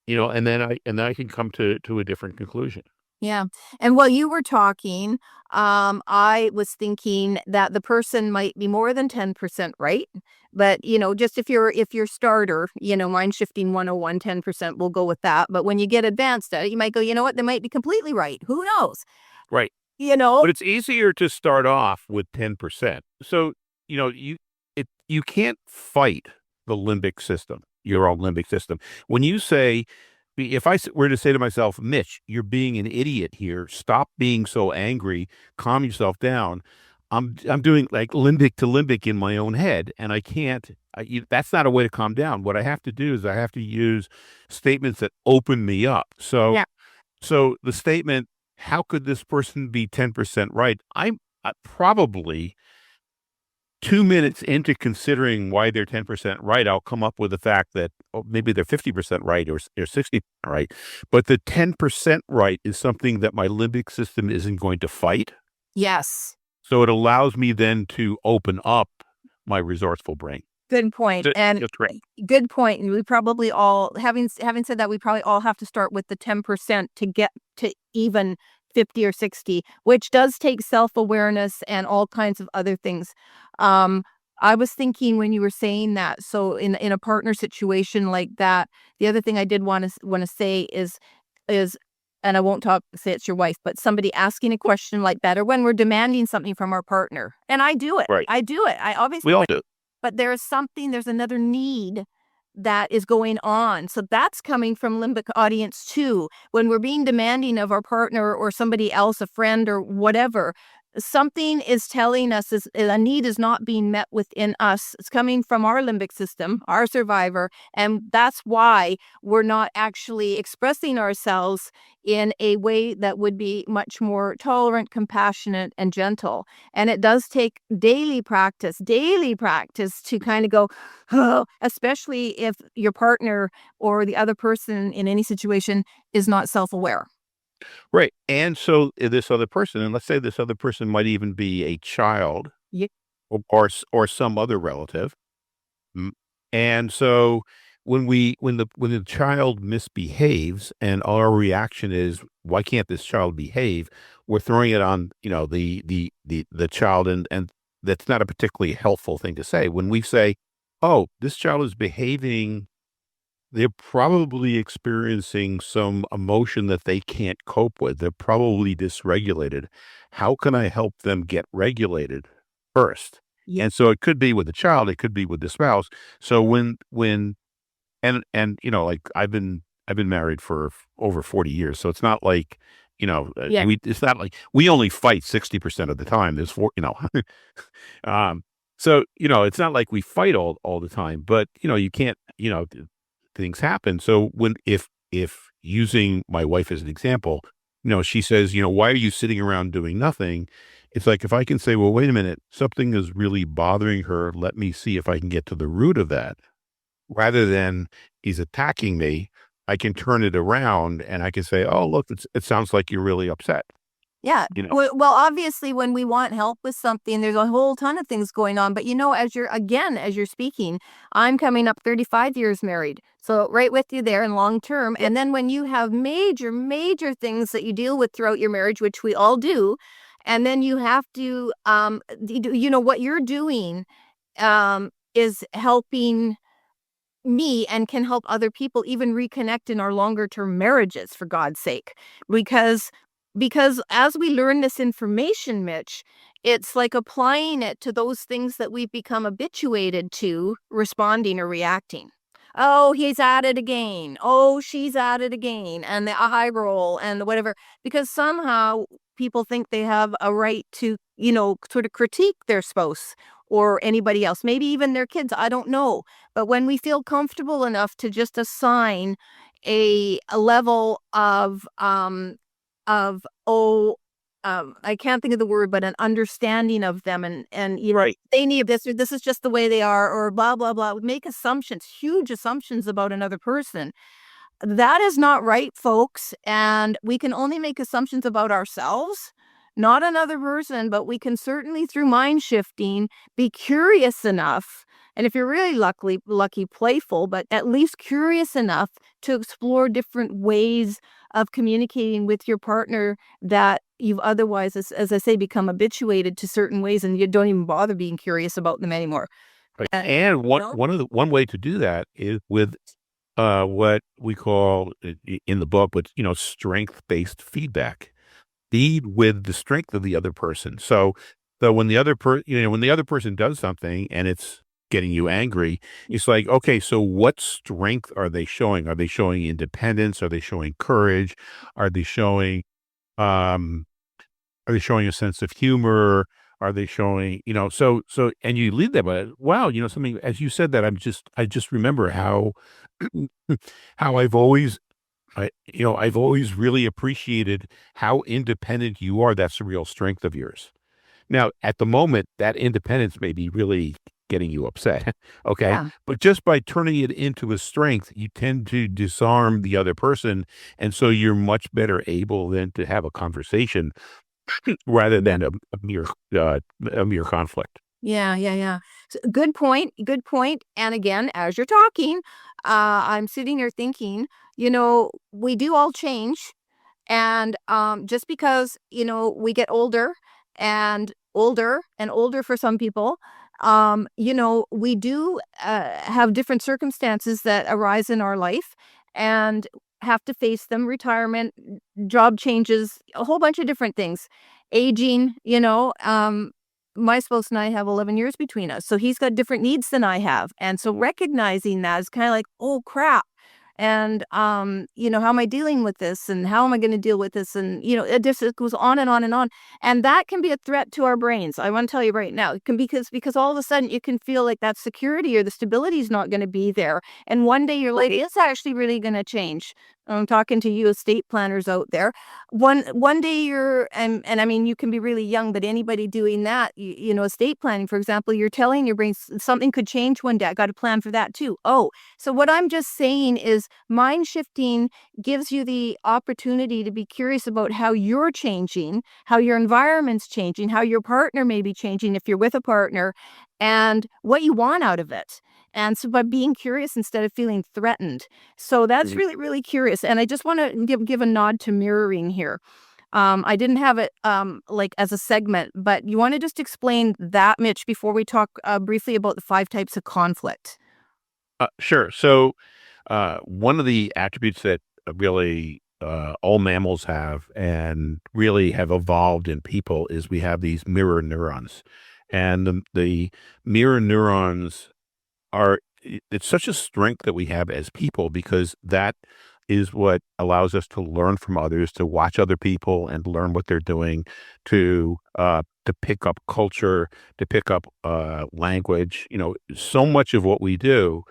And then I can come to a different conclusion. Yeah. And while you were talking, I was thinking that the person might be more than 10% right. But, just if you're starter, mind shifting 101, 10%, we'll go with that. But when you get advanced at it, you might go, you know what, they might be completely right. Who knows? Right. You know? But it's easier to start off with 10%. So, you can't fight the limbic system, your own limbic system. When you say, if were to say to myself, Mitch, you're being an idiot here. Stop being so angry. Calm yourself down. I'm doing like limbic to limbic in my own head, and I can't. That's not a way to calm down. What I have to do is I have to use statements that open me up. So, Yeah. so the statement, "How could this person be 10% right?" I'm probably 2 minutes into considering why they're 10% right, I'll come up with the fact that maybe they're 50% right or 60% right. But the 10% right is something that my limbic system isn't going to fight. Yes. So it allows me then to open up my resourceful brain. Good point. And Just right. good point. And we probably all, having said that, we probably all have to start with the 10% to get to even 50 or 60, which does take self-awareness and all kinds of other things. Um, I was thinking when you were saying that, so in a partner situation like that, the other thing I did want to say is and I won't say it's your wife, but somebody asking a question like that, or when we're demanding something from our partner. And I do it. Right. I do it. I obviously We all do. but there's another need that is going on. So that's coming from limbic audience too. When we're being demanding of our partner or somebody else, a friend or whatever, something is telling us a need is not being met within us. It's coming from our limbic system, our survivor, and that's why we're not actually expressing ourselves in a way that would be much more tolerant, compassionate, and gentle. And it does take daily practice to kind of go, oh, especially if your partner or the other person in any situation is not self-aware. Right. And so this other person, and let's say this other person might even be a child Yeah. or some other relative. Mm, and so when the child misbehaves and our reaction is, why can't this child behave? We're throwing it on, the child, and that's not a particularly helpful thing to say. When we say, oh, this child is behaving, they're probably experiencing some emotion that they can't cope with. They're probably dysregulated. How can I help them get regulated first? Yeah. And so it could be with the child, it could be with the spouse. So like I've been married for over 40 years. So it's not like, Yeah. it's not like we only fight 60% of the time. There's um, so, it's not like we fight all the time, but you can't, things happen. So if using my wife as an example, she says, why are you sitting around doing nothing? It's like, if I can say, well, wait a minute, something is really bothering her. Let me see if I can get to the root of that. Rather than he's attacking me, I can turn it around and I can say, oh, look, it sounds like you're really upset. Yeah. You know, Well, obviously, when we want help with something, there's a whole ton of things going on. But as you're speaking, I'm coming up 35 years married. So right with you there in long term. And then when you have major, major things that you deal with throughout your marriage, which we all do, and then you have to, what you're doing is helping me and can help other people even reconnect in our longer term marriages, for God's sake. Because as we learn this information, Mitch, it's like applying it to those things that we've become habituated to responding or reacting. Oh, he's at it again. Oh, she's at it again. And the eye roll and the whatever. Because somehow people think they have a right to, sort of critique their spouse or anybody else, maybe even their kids. I don't know. But when we feel comfortable enough to just assign a level of I can't think of the word, but an understanding of them, and right. they need this, or this is just the way they are, or blah blah blah. We make assumptions, huge assumptions about another person. That is not right, folks. And we can only make assumptions about ourselves, not another person, but we can certainly, through mind shifting, be curious enough. And if you're really lucky, playful, but at least curious enough to explore different ways of communicating with your partner that you've otherwise, as I say, become habituated to certain ways and you don't even bother being curious about them anymore. Right. Uh, And you know? one way to do that is with what we call in the book, but strength-based feedback. Feed with the strength of the other person. So when the when the other person does something and it's getting you angry, it's like, okay, so what strength are they showing? Are they showing independence? Are they showing courage? Are they showing um are they showing a sense of humor? Are they showing, and you lead them, but wow, something, as you said that, I just remember how how I've always really appreciated how independent you are. That's a real strength of yours. Now, at the moment, that independence may be really getting you upset. Okay. Yeah. But just by turning it into a strength, you tend to disarm the other person. And so you're much better able then to have a conversation rather than a mere conflict. Yeah, yeah, yeah. Good point. Good point. And again, as you're talking, I'm sitting here thinking, we do all change. And just because, we get older and older for some people, we do have different circumstances that arise in our life and have to face them: retirement, job changes, a whole bunch of different things, aging, my spouse and I have 11 years between us. So he's got different needs than I have. And so recognizing that is kind of like, oh crap. And, how am I dealing with this? And how am I going to deal with this? And, it goes on and on and on. And that can be a threat to our brains. I want to tell you right now, it can, because all of a sudden you can feel like that security or the stability is not going to be there. And one day your life is actually really going to change. I'm talking to you estate planners out there. One day you're, and I mean, you can be really young, but anybody doing that, estate planning, for example, you're telling your brain something could change one day. I got to plan for that too. Oh, so what I'm just saying is mind shifting gives you the opportunity to be curious about how you're changing, how your environment's changing, how your partner may be changing if you're with a partner, and what you want out of it. And so by being curious instead of feeling threatened. So that's really, really curious. And I just want to give a nod to mirroring here. I didn't have it like as a segment, but you want to just explain that, Mitch, before we talk briefly about the 5 types of conflict. Sure. So one of the attributes that really all mammals have and really have evolved in people is we have these mirror neurons. And the mirror neurons it's such a strength that we have as people because that is what allows us to learn from others, to watch other people and learn what they're doing, to pick up culture, to pick up language. So much of what we do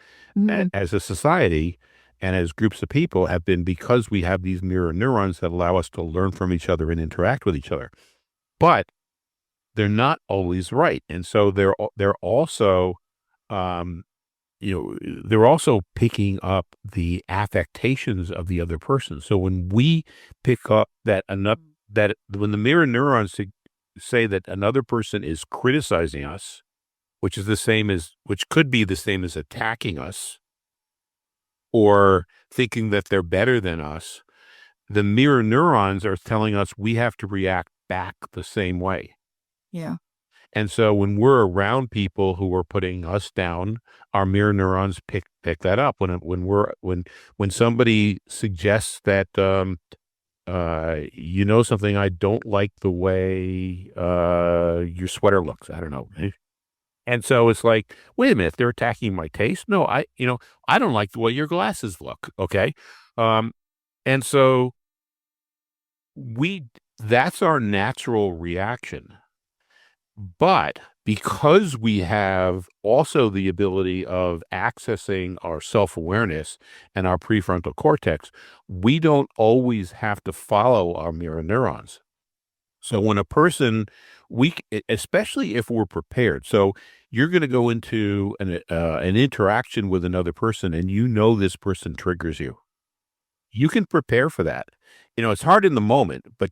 as a society and as groups of people have been because we have these mirror neurons that allow us to learn from each other and interact with each other. But they're not always right. And so they're also they're also picking up the affectations of the other person. So when we pick up that when the mirror neurons say that another person is criticizing us, which could be the same as attacking us or thinking that they're better than us, the mirror neurons are telling us we have to react back the same way. Yeah. And so when we're around people who are putting us down, our mirror neurons pick that up. When somebody suggests that something, I don't like the way your sweater looks. I don't know. And so it's like, wait a minute, they're attacking my taste. No, I don't like the way your glasses look. Okay. And so that's our natural reaction. But because we have also the ability of accessing our self-awareness and our prefrontal cortex, we don't always have to follow our mirror neurons. So when a person, especially if we're prepared, so you're going to go into an interaction with another person and this person triggers you. You can prepare for that. It's hard in the moment, but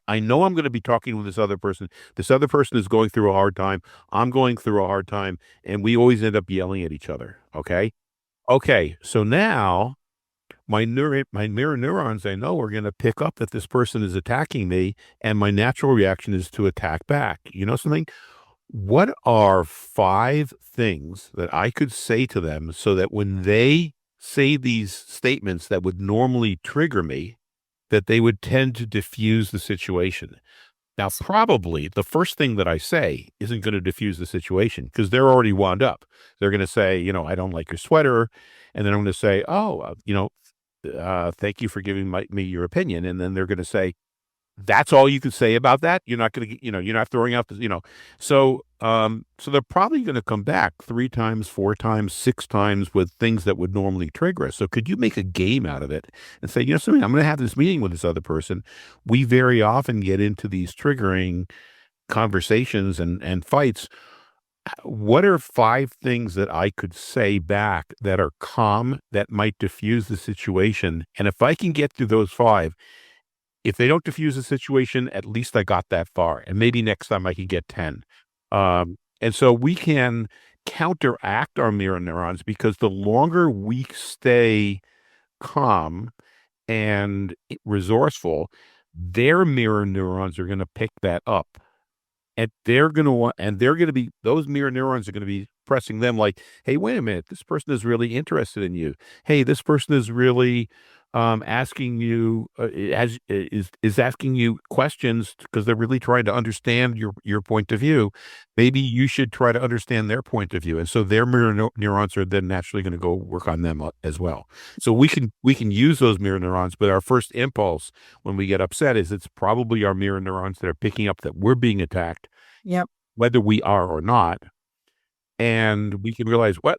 I know I'm going to be talking with this other person. This other person is going through a hard time. I'm going through a hard time, and we always end up yelling at each other. Okay. So now my mirror neurons, I know, are going to pick up that this person is attacking me, and my natural reaction is to attack back. You know something? What are 5 things that I could say to them so that when they say these statements that would normally trigger me, that they would tend to diffuse the situation? Now, probably the first thing that I say isn't going to diffuse the situation because they're already wound up. They're going to say, I don't like your sweater. And then I'm going to say, thank you for giving me your opinion. And then they're going to say, that's all you can say about that. You're not going to, you're not throwing out the, so they're probably going to come back 3 times, 4 times, 6 times with things that would normally trigger us. So could you make a game out of it and say, something, I'm going to have this meeting with this other person. We very often get into these triggering conversations and fights. What are 5 things that I could say back that are calm, that might diffuse the situation? And if I can get through those 5, if they don't diffuse the situation, at least I got that far. And maybe next time I can get 10. And so we can counteract our mirror neurons because the longer we stay calm and resourceful, their mirror neurons are going to pick that up. And those mirror neurons are going to be pressing them like, hey, wait a minute, this person is really interested in you. Hey, this person is really asking you is asking you questions because they're really trying to understand your point of view. Maybe you should try to understand their point of view, and so their mirror neurons are then naturally going to go work on them as well. So we can use those mirror neurons, but our first impulse when we get upset is it's probably our mirror neurons that are picking up that we're being attacked, Yep. whether we are or not. And we can realize what,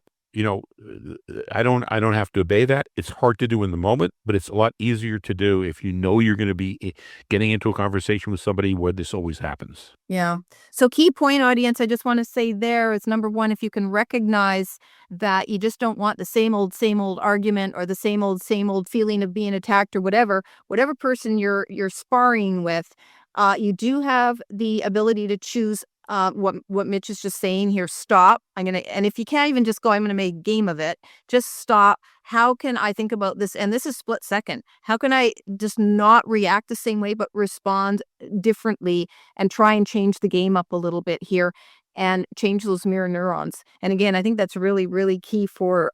I don't have to obey that. It's hard to do in the moment, but it's a lot easier to do if you know you're going to be getting into a conversation with somebody where this always happens. Yeah. So key point, audience, I just want to say there is number one, if you can recognize that you just don't want the same old argument or the same old feeling of being attacked or whatever person you're sparring with, you do have the ability to choose what Mitch is just saying here. Stop. And if you can't even just go, I'm gonna make game of it. Just stop. How can I think about this? And this is split second. How can I just not react the same way, but respond differently and try and change the game up a little bit here and change those mirror neurons? And again, I think that's really, really key for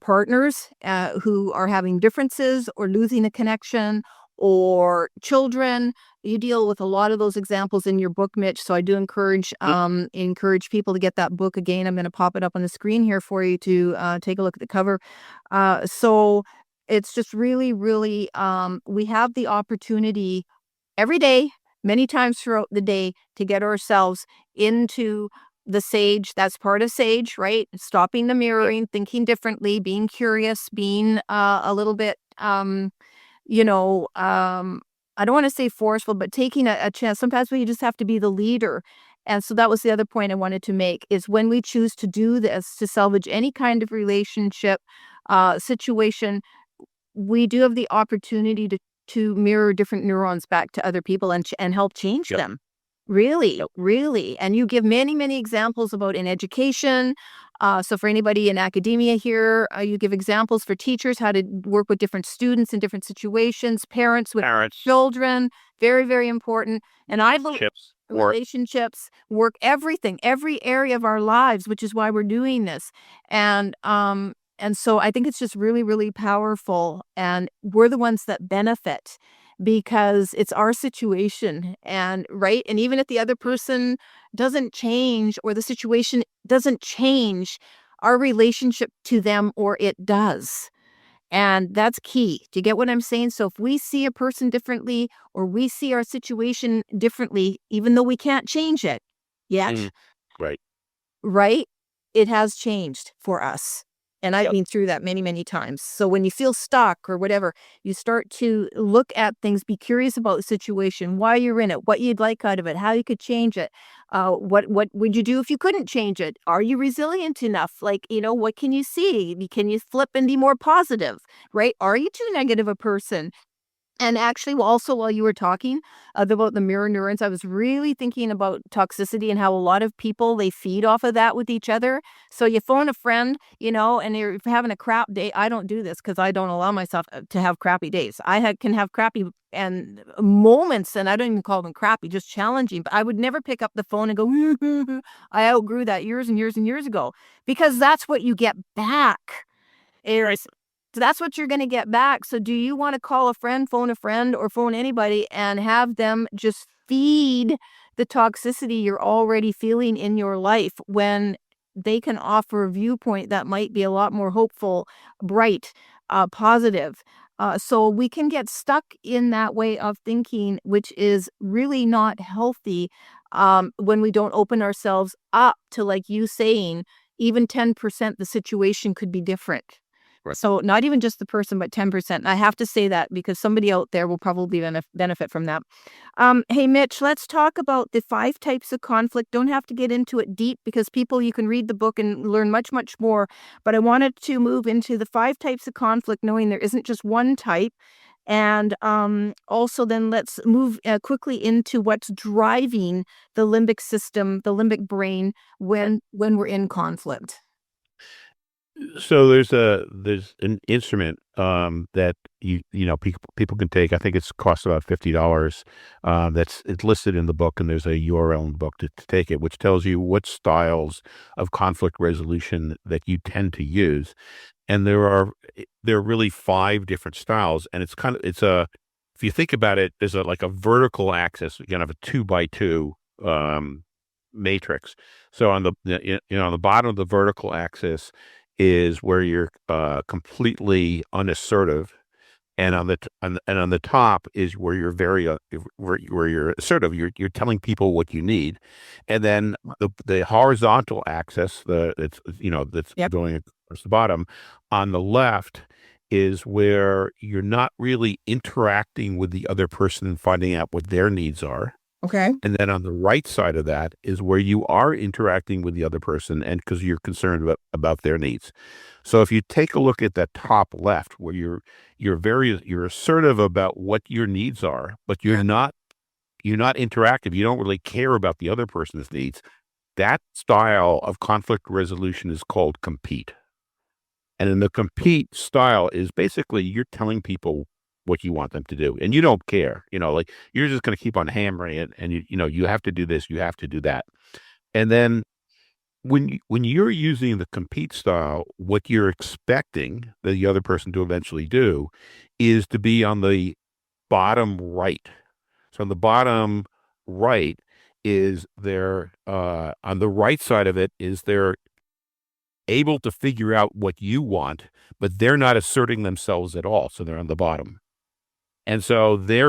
partners who are having differences or losing a connection, or children. You deal with a lot of those examples in your book, Mitch. So I do encourage people to get that book. Again, I'm going to pop it up on the screen here for you to take a look at the cover. So it's just really, really, we have the opportunity every day, many times throughout the day, to get ourselves into the sage. That's part of sage, right? Stopping the mirroring, thinking differently, being curious, being a little bit, I don't want to say forceful, but taking a chance. Sometimes we just have to be the leader. And so that was the other point I wanted to make, is when we choose to do this, to salvage any kind of relationship, situation, we do have the opportunity to mirror different neurons back to other people and help change Yep. them. Really, Yep. really. And you give many, many examples about in education. So for anybody in academia here, you give examples for teachers, how to work with different students in different situations, parents with Parents, children, very, very important. And I believe chips, or relationships, work, everything, every area of our lives, which is why we're doing this. And so I think it's just really, really powerful. And we're the ones that benefit because it's our situation. And right. And even if the other person doesn't change or the situation doesn't change, our relationship to them or it does. And that's key. Do you get what I'm saying? So if we see a person differently or we see our situation differently, even though we can't change it yet, right. right? It has changed for us. And I've Yep. been through that many, many times. So when you feel stuck or whatever, you start to look at things, be curious about the situation, why you're in it, what you'd like out of it, how you could change it. What would you do if you couldn't change it? Are you resilient enough? Like, what can you see? Can you flip and be more positive, right? Are you too negative a person? And actually, also while you were talking about the mirror neurons, I was really thinking about toxicity and how a lot of people, they feed off of that with each other. So you phone a friend, and you're having a crap day. I don't do this because I don't allow myself to have crappy days. Can have crappy and moments, and I don't even call them crappy, just challenging. But I would never pick up the phone and go, I outgrew that years and years and years ago, because that's what you get back. So that's what you're going to get back. So do you want to call a friend, or phone anybody and have them just feed the toxicity you're already feeling in your life when they can offer a viewpoint that might be a lot more hopeful, bright, positive? So we can get stuck in that way of thinking, which is really not healthy, when we don't open ourselves up to, like you saying, even 10% the situation could be different. Right. So not even just the person, but 10%. I have to say that because somebody out there will probably benefit from that. Hey, Mitch, let's talk about the 5 types of conflict. Don't have to get into it deep because you can read the book and learn much, much more. But I wanted to move into the 5 types of conflict, knowing there isn't just one type. And also then let's move quickly into what's driving the limbic system, the limbic brain when we're in conflict. So there's an instrument that people can take. I think it's costs about $50. It's listed in the book, and there's a URL in the book to take it, which tells you what styles of conflict resolution that you tend to use. And there are really five different styles, and it's a if you think about it, there's like a vertical axis. You can have a 2x2 matrix. So on on the bottom of the vertical axis is where you're completely unassertive, and on the top is where you're very where you're assertive. You're telling people what you need, and then the horizontal axis, that's Yep. going across the bottom, on the left is where you're not really interacting with the other person and finding out what their needs are. Okay. And then on the right side of that is where you are interacting with the other person, and because you're concerned about their needs. So if you take a look at that top left, where you're assertive about what your needs are, but you're not interactive. You don't really care about the other person's needs. That style of conflict resolution is called compete. And in the compete style is basically you're telling people what you want them to do, and you don't care. Like you're just going to keep on hammering it, and you have to do this, you have to do that. And then when you're using the compete style, what you're expecting the other person to eventually do is to be on the bottom right. So on the bottom right is their on the right side of it is they're able to figure out what you want, but they're not asserting themselves at all. So they're on the bottom. And so they're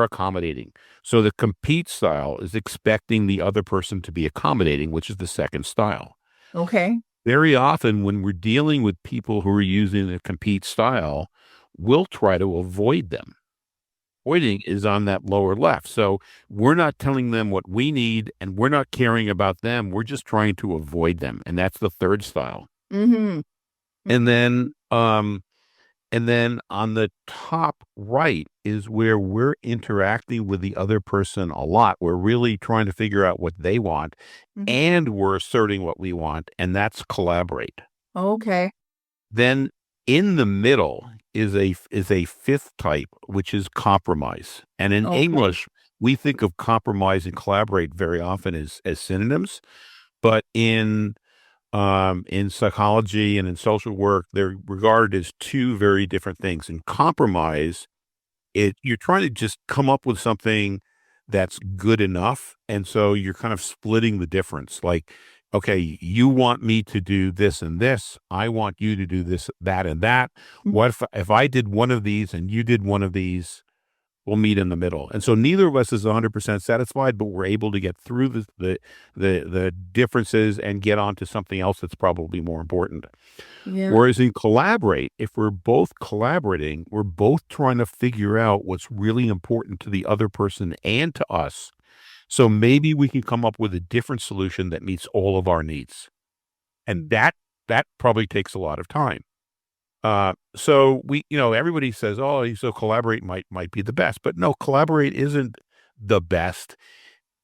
accommodating. So the compete style is expecting the other person to be accommodating, which is the second style. Okay. Very often when we're dealing with people who are using the compete style, we'll try to avoid them. Avoiding is on that lower left. So we're not telling them what we need, and we're not caring about them. We're just trying to avoid them. And that's the third style. Mm-hmm. And then on the top right is where we're interacting with the other person a lot. We're really trying to figure out what they want, Mm-hmm. and we're asserting what we want, and that's collaborate. Okay. Then in the middle is a fifth type, which is compromise. And in Okay. English, we think of compromise and collaborate very often as synonyms, but in psychology and in social work, they're regarded as two very different things. In compromise, you're trying to just come up with something that's good enough, and so you're kind of splitting the difference. Like, okay, you want me to do this and this, I want you to do this, that, and that. What if I did one of these and you did one of these? We'll meet in the middle. And so neither of us is 100% satisfied, but we're able to get through the differences and get on to something else that's probably more important. Yeah. Whereas in collaborate, if we're both collaborating, we're both trying to figure out what's really important to the other person and to us. So maybe we can come up with a different solution that meets all of our needs. And that probably takes a lot of time. So everybody says, "Oh, so collaborate might be the best," but no, collaborate isn't the best.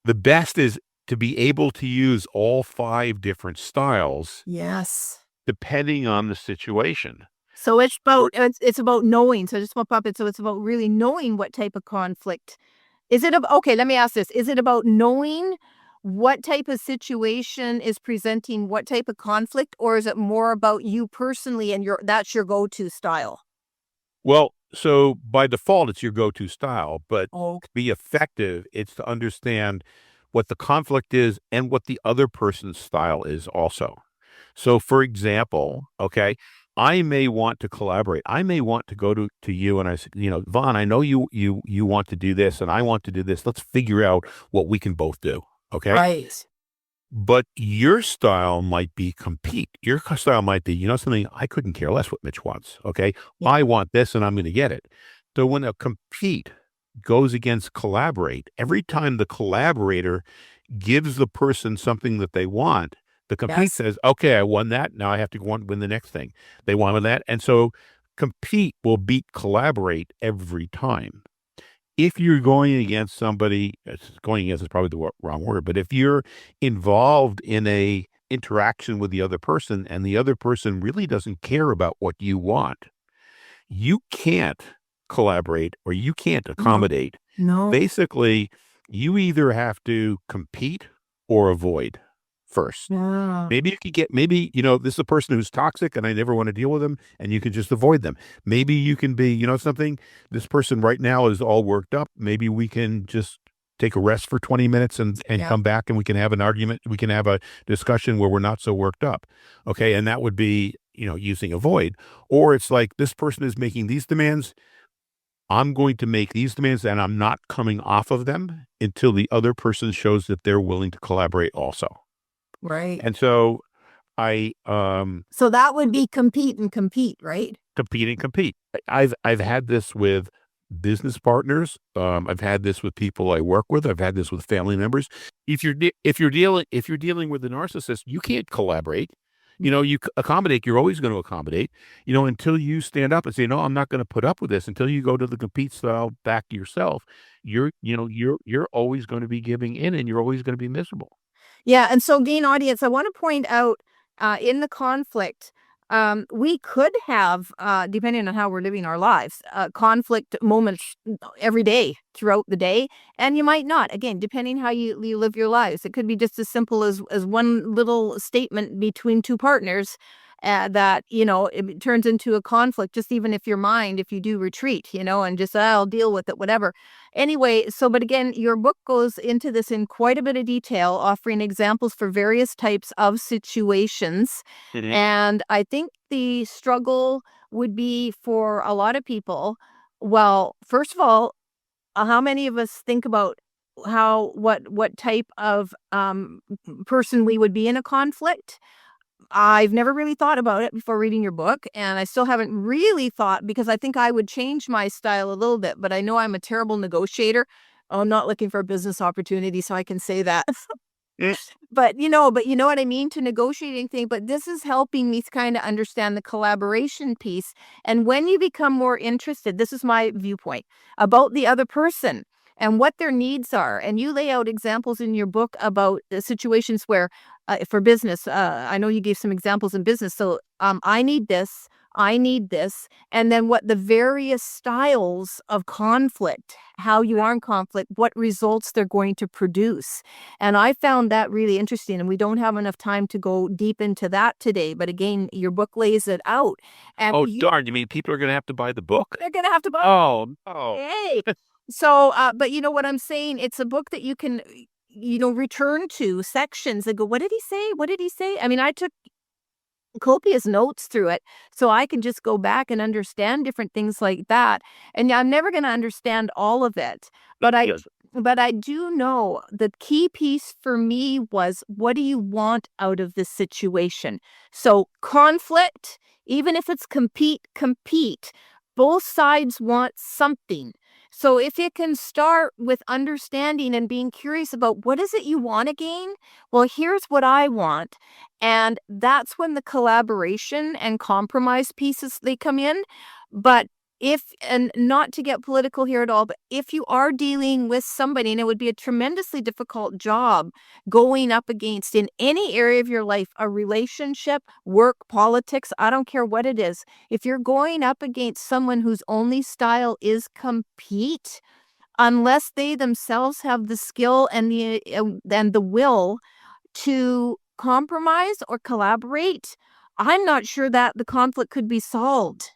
The best is to be able to use all five different styles Yes. depending on the situation. So it's about knowing. So just pop it. So it's about really knowing what type of conflict. Okay, let me ask this. Is it about knowing what type of situation is presenting what type of conflict, or is it more about you personally and that's your go-to style? Well, so by default, it's your go-to style, but Oh, to be effective, it's to understand what the conflict is and what the other person's style is also. So, for example, okay, I may want to collaborate. I may want to go to you and I say, Vaughn, I know you want to do this and I want to do this. Let's figure out what we can both do. Okay. right. But your style might be compete. Your style might be, something, I couldn't care less what Mitch wants. Okay. Yeah. I want this and I'm going to get it. So when a compete goes against collaborate, every time the collaborator gives the person something that they want, the compete Yes. says, okay, I won that. Now I have to win the next thing. They wanted that. And so compete will beat collaborate every time. If you're going against somebody, going against is probably the wrong word, but if you're involved in a interaction with the other person and the other person really doesn't care about what you want, you can't collaborate or you can't accommodate. No. Basically, you either have to compete or avoid first. Yeah. Maybe you could get, maybe, this is a person who's toxic and I never want to deal with them, and you can just avoid them. Maybe you can be, something, this person right now is all worked up. Maybe we can just take a rest for 20 minutes and Yeah. come back and we can have an argument. We can have a discussion where we're not so worked up. Okay. And that would be, using avoid. Or it's like, this person is making these demands. I'm going to make these demands and I'm not coming off of them until the other person shows that they're willing to collaborate also. Right. And so I So that would be compete and compete, right? compete. I've had this with business partners. I've had this with people I work with. I've had this with family members. If you're dealing with a narcissist, you can't collaborate. You accommodate. You're always going to accommodate. Until you stand up and say, "No, I'm not going to put up with this." Until you go to the compete style back yourself, you're always going to be giving in, and you're always going to be miserable. Yeah, and so gain audience, I want to point out in the conflict, we could have, depending on how we're living our lives, conflict moments every day throughout the day, and you might not. Again, depending how you live your lives, it could be just as simple as one little statement between two partners. That it turns into a conflict, just even if you do retreat, and just I'll deal with it, whatever. Anyway, but again, your book goes into this in quite a bit of detail, offering examples for various types of situations. Mhm. And I think the struggle would be for a lot of people. Well, first of all, how many of us think about what type of person we would be in a conflict? I've never really thought about it before reading your book, and I still haven't really thought, because I think I would change my style a little bit, but I know I'm a terrible negotiator. I'm not looking for a business opportunity, so I can say that. Mm. But you know what I mean, to negotiating thing. But this is helping me kind of understand the collaboration piece. And when you become more interested, this is my viewpoint about the other person and what their needs are. And you lay out examples in your book about the situations where, for business, I know you gave some examples in business. So I need this. I need this. And then what the various styles of conflict, how you are in conflict, what results they're going to produce. And I found that really interesting. And we don't have enough time to go deep into that today. But again, your book lays it out. And Oh, darn. You mean people are going to have to buy the book? they're going to have to buy. Oh, no. Hey. So, but you know what I'm saying? It's a book that you can, return to sections and go, what did he say? What did he say? I mean, I took copious notes through it, so I can just go back and understand different things like that. And I'm never going to understand all of it, but Yes. I do know the key piece for me was, what do you want out of this situation? So conflict, even if it's compete, both sides want something. So if you can start with understanding and being curious about what is it you want to gain? Well, here's what I want. And that's when the collaboration and compromise pieces, they come in. But and not to get political here at all, but if you are dealing with somebody, and it would be a tremendously difficult job going up against in any area of your life, a relationship, work, politics, I don't care what it is. If you're going up against someone whose only style is compete, unless they themselves have the skill and the will to compromise or collaborate, I'm not sure that the conflict could be solved.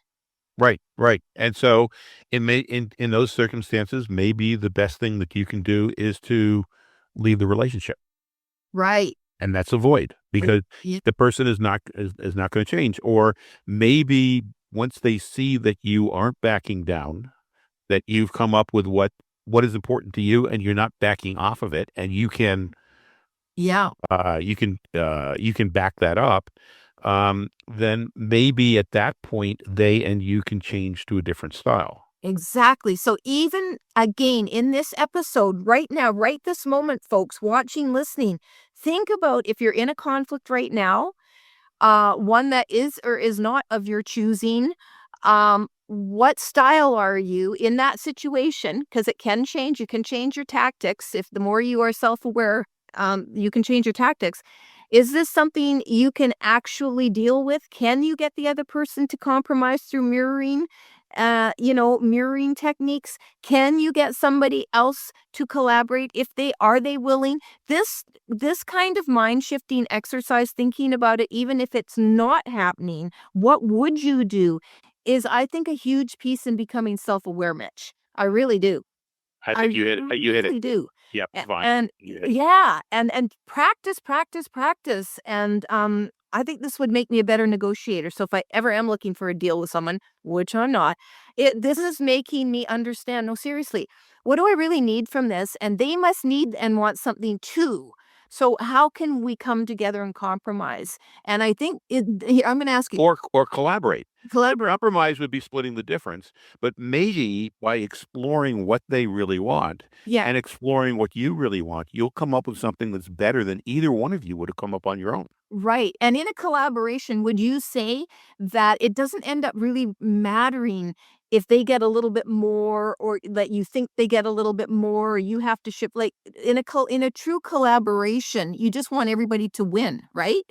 Right, right. And so in those circumstances, maybe the best thing that you can do is to leave the relationship. Right. And that's avoid, because Yeah. the person is not going to change. Or maybe once they see that you aren't backing down, that you've come up with what is important to you and you're not backing off of it, and you can Yeah. you can back that up, then maybe at that point they and you can change to a different style. Exactly. So even again, in this episode right now, right this moment, folks watching, listening, think about, if you're in a conflict right now, one that is or is not of your choosing. What style are you in that situation? Because it can change. You can change your tactics. If the more you are self-aware, you can change your tactics. Is this something you can actually deal with? Can you get the other person to compromise through mirroring? Mirroring techniques. Can you get somebody else to collaborate if they willing? This kind of mind shifting exercise, thinking about it, even if it's not happening, what would you do? Is I think a huge piece in becoming self-aware, Mitch. I really do. I I think you hit it. really do. Yep, fine. And You hit it. yeah, and practice, practice, practice. And I think this would make me a better negotiator. So if I ever am looking for a deal with someone, which I'm not, this is making me understand, no, seriously, what do I really need from this? And they must need and want something too. So how can we come together and compromise? And I think I'm going to ask you, Or collaborate. collaborate. Compromise would be splitting the difference, but maybe by exploring what they really want Yeah. and exploring what you really want, you'll come up with something that's better than either one of you would have come up on your own. Right. And in a collaboration, would you say that it doesn't end up really mattering if they get a little bit more or that you think they get a little bit more or you have to ship like in a true collaboration, you just want everybody to win, right?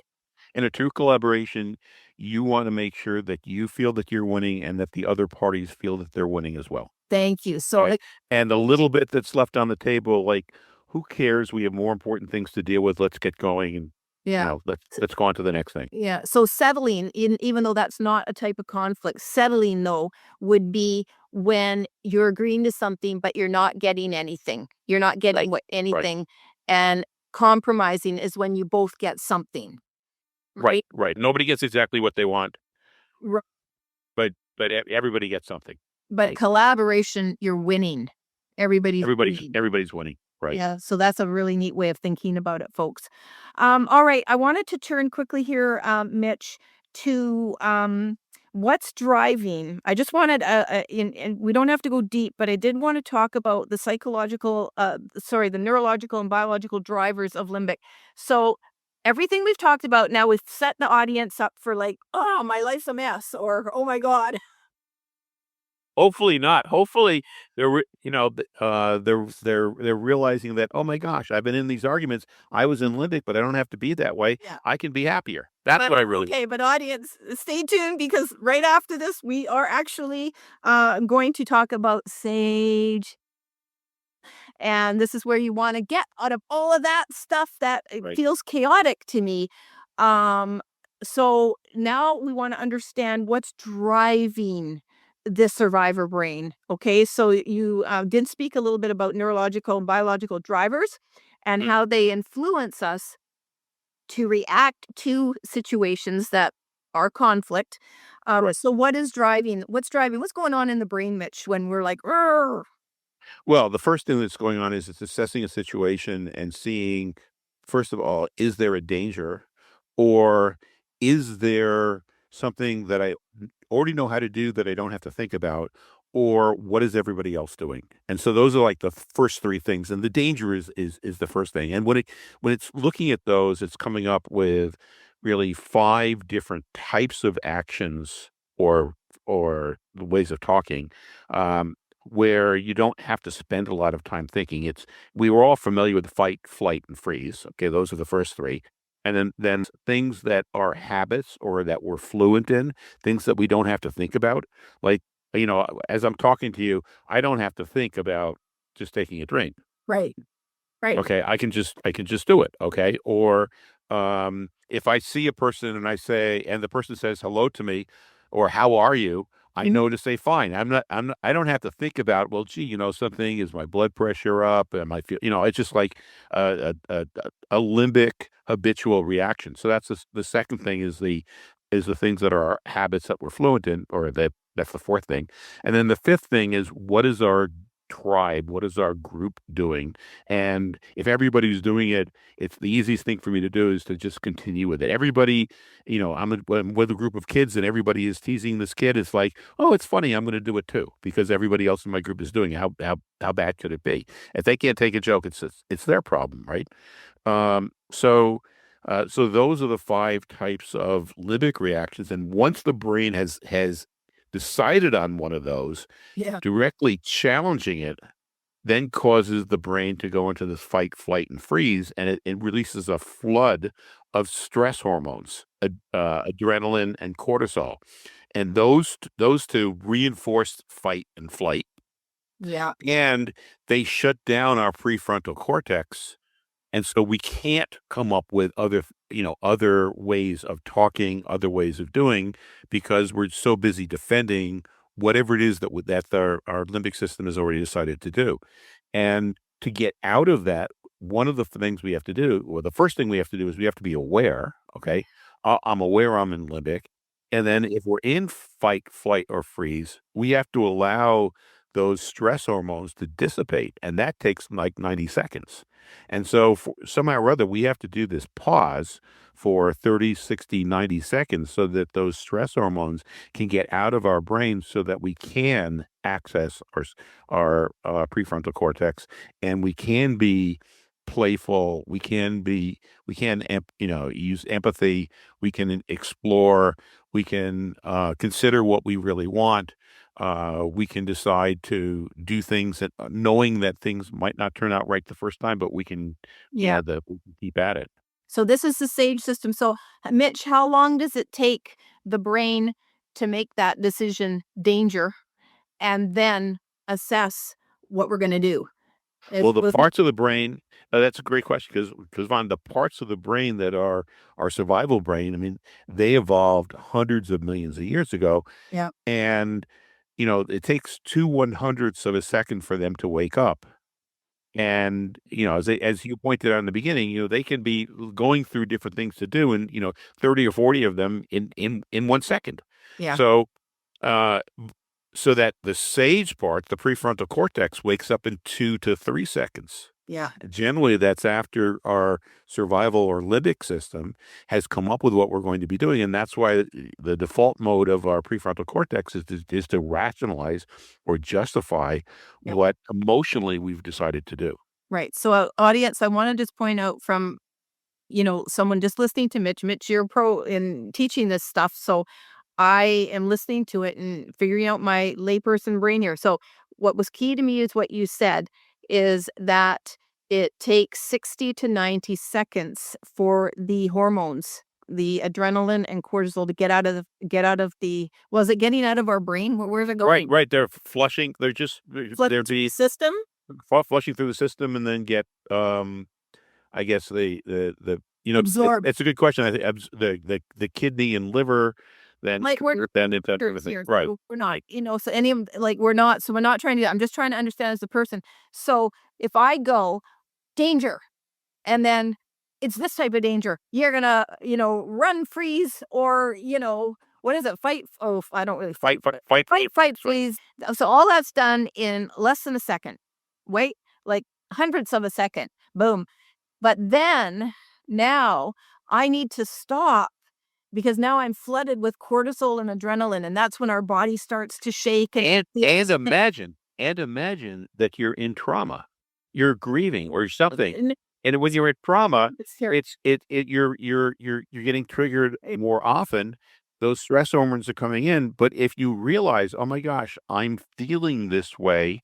In a true collaboration, you want to make sure that you feel that you're winning and that the other parties feel that they're winning as well. Thank you. So Right. And the little bit that's left on the table, like, who cares? We have more important things to deal with. Let's get going and yeah. let's go on to the next thing. Yeah. So settling in, even though that's not a type of conflict, settling though would be when you're agreeing to something, but you're not getting anything. You're not getting Right. anything. And compromising is when you both get something. Right. Right. Nobody gets exactly what they want, Right. but everybody gets something. But Right. collaboration, you're winning. Everybody's winning. Everybody's winning. Right. Yeah, so that's a really neat way of thinking about it, folks. All right, I wanted to turn quickly here, Mitch, to what's driving. I just wanted, and we don't have to go deep, but I did want to talk about the the neurological and biological drivers of limbic. So everything we've talked about now, we've set the audience up for like, oh, my life's a mess, or oh my God. Hopefully not. Hopefully they're realizing that, oh my gosh, I've been in these arguments. I was in limbic, but I don't have to be that way. Yeah. I can be happier. That's But what I really. okay, but audience, stay tuned because right after this, we are actually going to talk about sage. And this is where you want to get out of all of that stuff that Right. feels chaotic to me. Um, so now we want to understand what's driving the survivor brain. Okay, so you did speak a little bit about neurological and biological drivers and Mhm. how they influence us to react to situations that are conflict. Right. So what's driving, what's going on in the brain, Mitch, when we're like, "Rrr." Well, the first thing that's going on is it's assessing a situation and seeing, first of all, is there a danger or is there something that I already know how to do that I don't have to think about? Or what is everybody else doing? And so those are like the first three things. And the danger is the first thing. And when it's looking at those, it's coming up with really 5 different types of actions or the ways of talking. Um, where you don't have to spend a lot of time thinking. We were all familiar with fight, flight, and freeze. Okay, those are the first 3. And then things that are habits or that we're fluent in, things that we don't have to think about. Like, as I'm talking to you, I don't have to think about just taking a drink. Right, right. Okay, I can just do it, okay? Or if I see a person and the person says hello to me or how are you? I know to say fine. I don't have to think about, well, gee, something, is my blood pressure up? Am I feel, it's just like a limbic habitual reaction. So that's the second thing is the things that are our habits that we're fluent in, or that's the fourth thing. And then the fifth thing is, what is our tribe? What is our group doing? And if everybody's doing it, it's the easiest thing for me to do is to just continue with it. Everybody, I'm with a group of kids and everybody is teasing this kid. It's like, oh, it's funny. I'm going to do it too because everybody else in my group is doing it. How bad could it be? If they can't take a joke, it's their problem, right? So those are the 5 types of limbic reactions. And once the brain has decided on one of those, Yeah. directly challenging it then causes the brain to go into this fight, flight, and freeze, and it releases a flood of stress hormones, adrenaline and cortisol. And those two reinforce fight and flight, Yeah. and they shut down our prefrontal cortex, and so we can't come up with other ways of talking, other ways of doing, because we're so busy defending whatever it is that our limbic system has already decided to do. And to get out of that, one of the things we have to do, or the first thing we have to do, is we have to be aware. Okay, I'm aware I'm in limbic, and then if we're in fight, flight, or freeze, we have to allow those stress hormones to dissipate, and that takes like 90 seconds. And so somehow or other, we have to do this pause for 30, 60, 90 seconds so that those stress hormones can get out of our brain so that we can access our prefrontal cortex, and we can be playful. Use empathy. We can explore. We can consider what we really want. We can decide to do things that, knowing that things might not turn out right the first time, but we can, Yeah. we can keep at it. So this is the SAGE system. So, Mitch, how long does it take the brain to make that decision, danger, and then assess what we're going to do? Well, the parts of the brain, that's a great question, because Vaughn, the parts of the brain that are our survival brain, I mean, they evolved hundreds of millions of years ago. Yeah. And, it takes 2/100ths of a second for them to wake up. And, as you pointed out in the beginning, they can be going through different things to do, and, 30 or 40 of them in 1 second. Yeah. So, uh, so that the sage part, the prefrontal cortex, wakes up in 2 to 3 seconds. Yeah. Generally, that's after our survival or limbic system has come up with what we're going to be doing, and that's why the default mode of our prefrontal cortex is to rationalize or justify Yep. what emotionally we've decided to do. Right. So, audience, I want to just point out from, someone just listening to Mitch. Mitch, you're pro in teaching this stuff. So I am listening to it and figuring out my layperson brain here. So what was key to me is what you said, is that it takes 60 to 90 seconds for the hormones, the adrenaline and cortisol, to get out of the was it getting out of our brain? Where's it going? Right. They're flushing. Flush They're the system? flushing through the system, and then get I guess Absorb. it's a good question. I think the kidney and liver, then Like we're then into that doctors thing. here, Right. so we're not, so any of like we're not, so we're not trying to I'm just trying to understand as a person. So if I go danger, and then it's this type of danger, you're gonna, run, freeze, or what is it? Fight. Oh, I don't really Fight, fight, freeze. So all that's done in less than a second. Wait, like hundredths of a second. Boom. But then now I need to stop, because now I'm flooded with cortisol and adrenaline, and that's when our body starts to shake and imagine that you're in trauma, you're grieving or something, and when you're in trauma, you're getting triggered more often. Those stress hormones are coming in, but if you realize, oh my gosh, I'm feeling this way,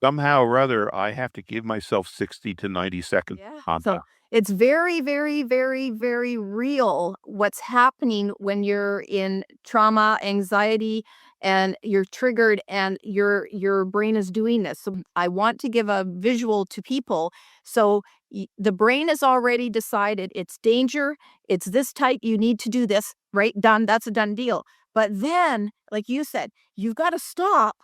somehow or other, I have to give myself 60 to 90 seconds. Yeah. So it's very, very, very, very real what's happening when you're in trauma, anxiety, and you're triggered, and your brain is doing this. So I want to give a visual to people. So the brain has already decided it's danger, it's this type, you need to do this, right? Done. That's a done deal. But then, like you said, you've got to stop.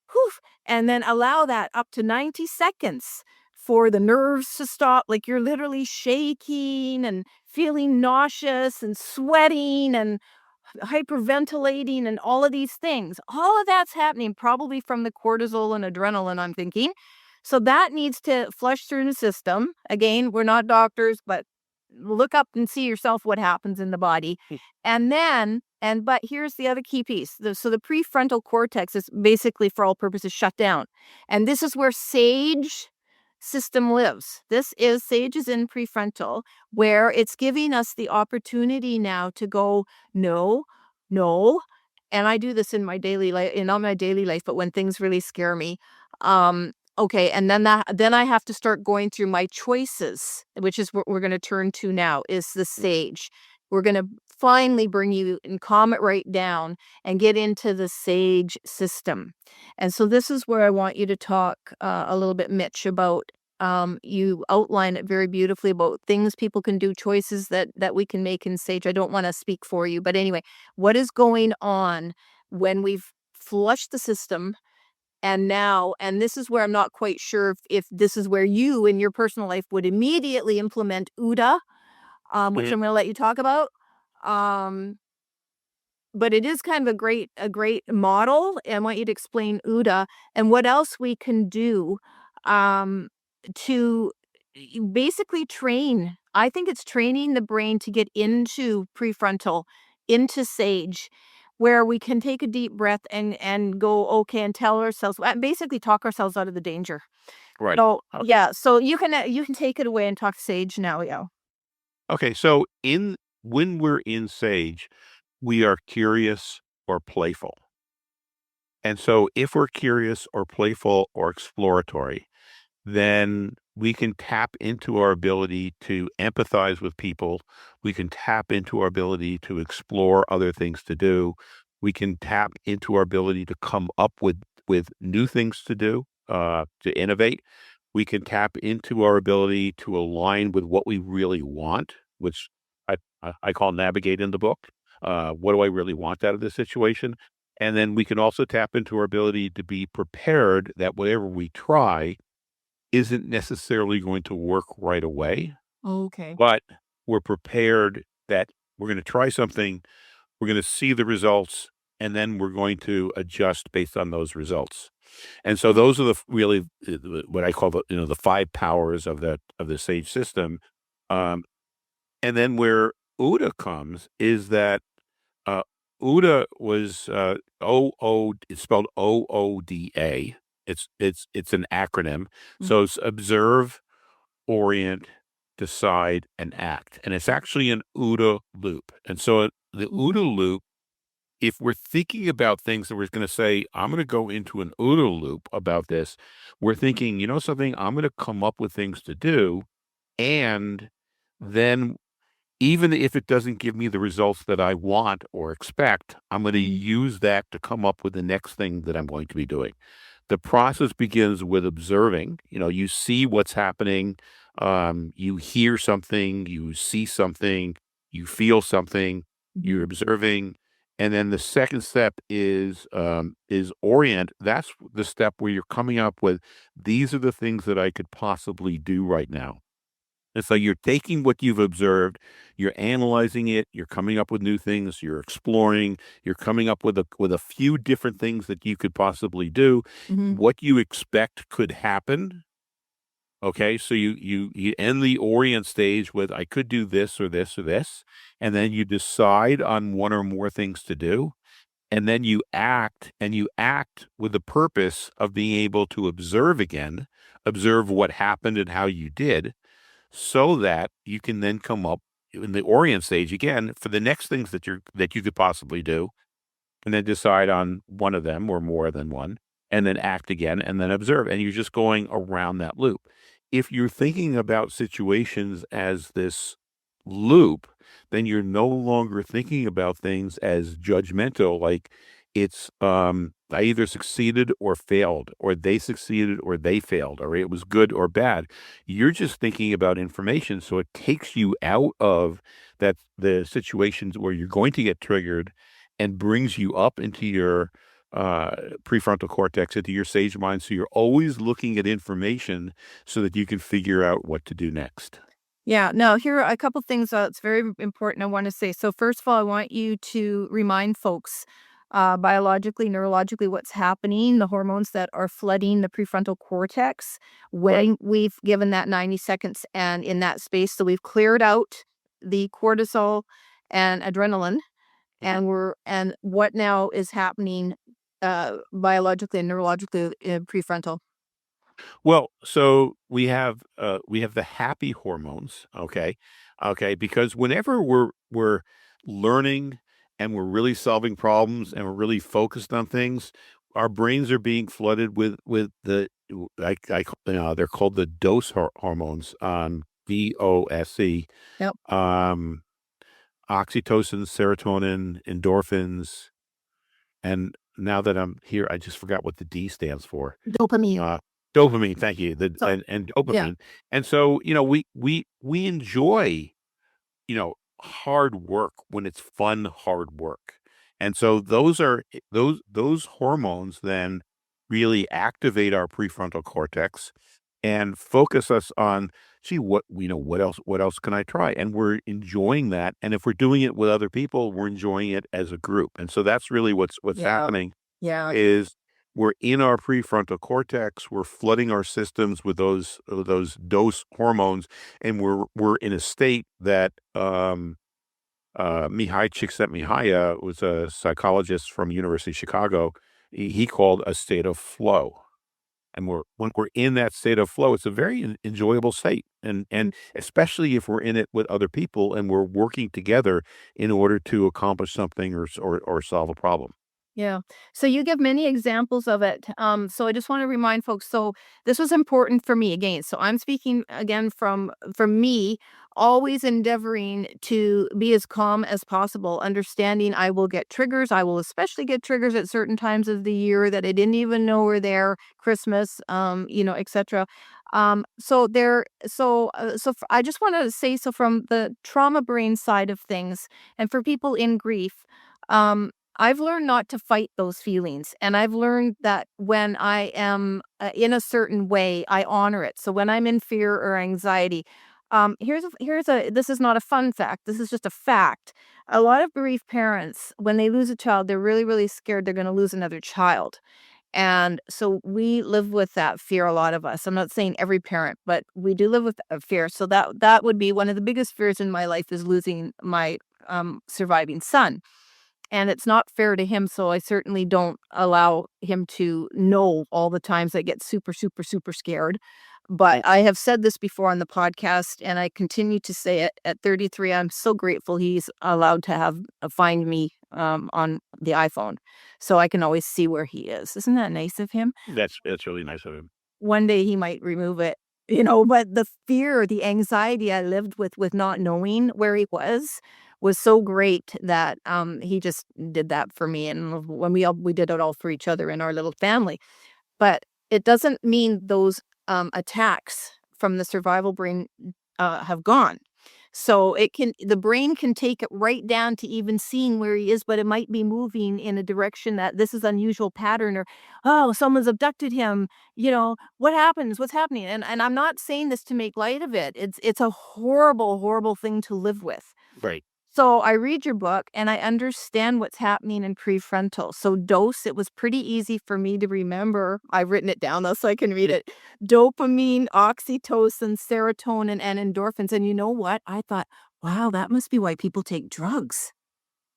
Poof, and then allow that up to 90 seconds for the nerves to stop. Like you're literally shaking and feeling nauseous and sweating and hyperventilating and all of these things. All of that's happening probably from the cortisol and adrenaline, I'm thinking. So that needs to flush through the system. Again, we're not doctors, but look up and see yourself what happens in the body. But here's the other key piece. So the prefrontal cortex is basically, for all purposes, shut down. And this is where SAGE system lives. SAGE is in prefrontal, where it's giving us the opportunity now to go, no. And I do this in my daily life, but when things really scare me, Okay, and then I have to start going through my choices, which is what we're going to turn to now, is the sage. We're going to finally bring you and calm it right down and get into the sage system. And so this is where I want you to talk a little bit, Mitch, about you outline it very beautifully about things people can do, choices that we can make in sage. I don't want to speak for you, but anyway, what is going on when we've flushed the system? And this is where I'm not quite sure if this is where you in your personal life would immediately implement UDA, which I'm going to let you talk about. Um, but it is kind of a great model. I want you to explain UDA and what else we can do um, to basically train. I think it's training the brain to get into prefrontal, into sage, where we can take a deep breath and go okay and tell ourselves, basically talk ourselves out of the danger. Right. So yeah, so you can take it away and talk sage now, yeah. Okay. So when we're in sage, we are curious or playful. And so if we're curious or playful or exploratory, then we can tap into our ability to empathize with people. We can tap into our ability to explore other things to do. We can tap into our ability to come up with new things to do, to innovate. We can tap into our ability to align with what we really want, which I call navigate in the book. What do I really want out of this situation? And then we can also tap into our ability to be prepared that whatever we try isn't necessarily going to work right away, Okay. but we're prepared that we're going to try something, we're going to see the results, and then we're going to adjust based on those results. And so those are really what I call the five powers of the sage system. Um, and then where UDA comes is that uh, UDA was it's spelled OODA. It's an acronym. Mm. So it's observe, orient, decide, and act. And it's actually an OODA loop. And so the OODA loop, if we're thinking about things that we're going to say, I'm going to go into an OODA loop about this, we're thinking, you know something, I'm going to come up with things to do. And then even if it doesn't give me the results that I want or expect, I'm going to use that to come up with the next thing that I'm going to be doing. The process begins with observing. You see what's happening, you hear something, you see something, you feel something, you're observing. And then the second step is orient. That's the step where you're coming up with, these are the things that I could possibly do right now. And so you're taking what you've observed, you're analyzing it, you're coming up with new things, you're exploring, you're coming up with a few different things that you could possibly do, Mhm. what you expect could happen. Okay, so you end the orient stage with, I could do this or this or this, and then you decide on one or more things to do, and then you act, and you act with the purpose of being able to observe again, observe what happened and how you did, so that you can then come up in the orient stage again for the next things that you could possibly do, and then decide on one of them or more than one, and then act again, and then observe. And you're just going around that loop. If you're thinking about situations as this loop, then you're no longer thinking about things as judgmental, like I either succeeded or failed, or they succeeded or they failed, or it was good or bad. You're just thinking about information. So it takes you out of the situations where you're going to get triggered and brings you up into your prefrontal cortex, into your sage mind. So you're always looking at information so that you can figure out what to do next. Yeah, no, here are a couple things that's very important I want to say. So first of all, I want you to remind folks biologically, neurologically, what's happening, the hormones that are flooding the prefrontal cortex when we've given that 90 seconds and in that space. So we've cleared out the cortisol and adrenaline, and what now is happening biologically and neurologically in prefrontal. Well, so we have the happy hormones, okay, because whenever we're learning and we're really solving problems and we're really focused on things, our brains are being flooded with they're called the dose hormones, DOSE, Yep. um, oxytocin, serotonin, endorphins, and now that I'm here, I just forgot what the D stands for. Dopamine. Uh, Dopamine, thank you, So and yeah. dopamine, and so, we enjoy, hard work when it's fun hard work, and so those hormones then really activate our prefrontal cortex and focus us on, "Gee, what else can I try?" And we're enjoying that, and if we're doing it with other people, we're enjoying it as a group, and so that's really what's Yeah. happening Yeah. is we're in our prefrontal cortex, we're flooding our systems with those dose hormones, and we're in a state that, Mihai Csikszentmihalyi was a psychologist from University of Chicago, he called a state of flow. And when we're in that state of flow, it's a very enjoyable state, and especially if we're in it with other people and we're working together in order to accomplish something or solve a problem. Yeah. So you give many examples of it. So I just want to remind folks. So this was important for me again. So I'm speaking again from me, always endeavoring to be as calm as possible, understanding I will get triggers. I will especially get triggers at certain times of the year that I didn't even know were there, Christmas, etc. I just want to say, so from the trauma brain side of things, and for people in grief, um, I've learned not to fight those feelings, and I've learned that when I am, in a certain way, I honor it. So when I'm in fear or anxiety, here's a this is not a fun fact, this is just a fact. A lot of bereaved parents, when they lose a child, they're really, really scared they're gonna lose another child, and so we live with that fear, a lot of us. I'm not saying every parent, but we do live with a fear. So that would be one of the biggest fears in my life, is losing my, surviving son. And it's not fair to him, so I certainly don't allow him to know all the times I get super, super, super scared. But I have said this before on the podcast, and I continue to say it at 33. I'm so grateful he's allowed to have find me on the iPhone, so I can always see where he is. Isn't that nice of him? That's really nice of him. One day he might remove it, but the fear, the anxiety I lived with not knowing where he was so great that, he just did that for me, and when we did it all for each other in our little family. But it doesn't mean those, attacks from the survival brain, have gone. So the brain can take it right down to even seeing where he is, but it might be moving in a direction that this is unusual pattern, or, "Oh, someone's abducted him," "What happens? What's happening?" And I'm not saying this to make light of it. It's a horrible, horrible thing to live with. Right. So I read your book and I understand what's happening in prefrontal. So dose, it was pretty easy for me to remember. I've written it down though so I can read it. Dopamine, oxytocin, serotonin, and endorphins. And you know what? I thought, wow, that must be why people take drugs,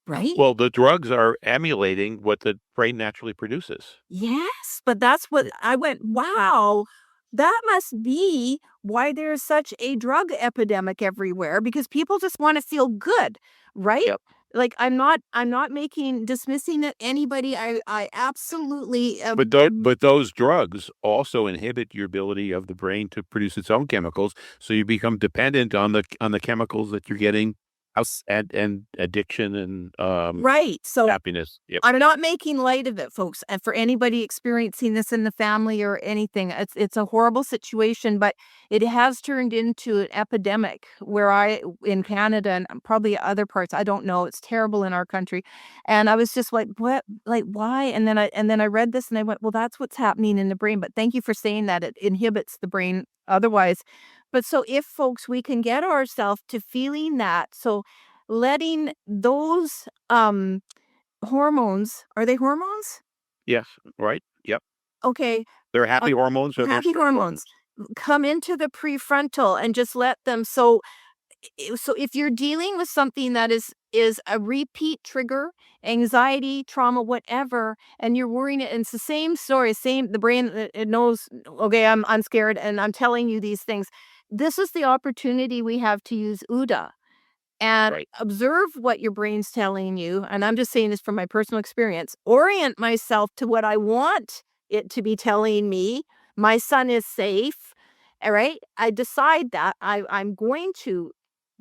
right? Well, the drugs are emulating what the brain naturally produces. Yes, but that's what I went, wow, that must be why there's such a drug epidemic everywhere, because people just want to feel good, right? Yep. Like I'm not making dismissing it anybody. I absolutely But those drugs also inhibit your ability of the brain to produce its own chemicals, so you become dependent on the chemicals that you're getting outs and addiction and, right. So happiness. Yep. I'm not making light of it, folks, and for anybody experiencing this in the family or anything, it's a horrible situation, but it has turned into an epidemic where in Canada and probably other parts, I don't know, it's terrible in our country, and I was just like, "What? Like, why?" And then I read this and I went, "Well, that's what's happening in the brain," but thank you for saying that it inhibits the brain otherwise. But so if folks, we can get ourselves to feeling that, so letting those, hormones, are they hormones? Yes, right? Yep. Okay, They're uh, happy hormones or they're happy stress hormones. hormones. Come into the prefrontal and just let them, so if you're dealing with something that is a repeat trigger, anxiety, trauma, whatever, and you're worrying it, and it's the same story, same the brain, it knows, okay, I'm scared and I'm telling you these things. This is the opportunity we have to use UDA and Right. observe what your brain's telling you, and I'm just saying this from my personal experience, orient myself to what I want it to be telling me, my son is safe. All right. I decide that I'm going to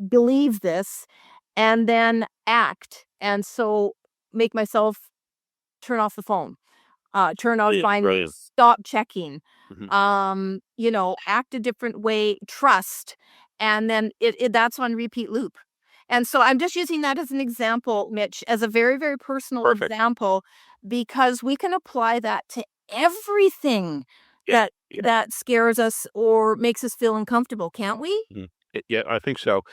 believe this and then act. And so make myself turn off the phone, turn out Brilliant, fine, brilliant. stop checking, Mhm. act a different way, trust. And then that's on repeat loop. And so I'm just using that as an example, Mitch, as a very, very personal Perfect. example, because we can apply that to everything Yeah, that yeah. that scares us or makes us feel uncomfortable, can't we? Mhm. Yeah, I think so.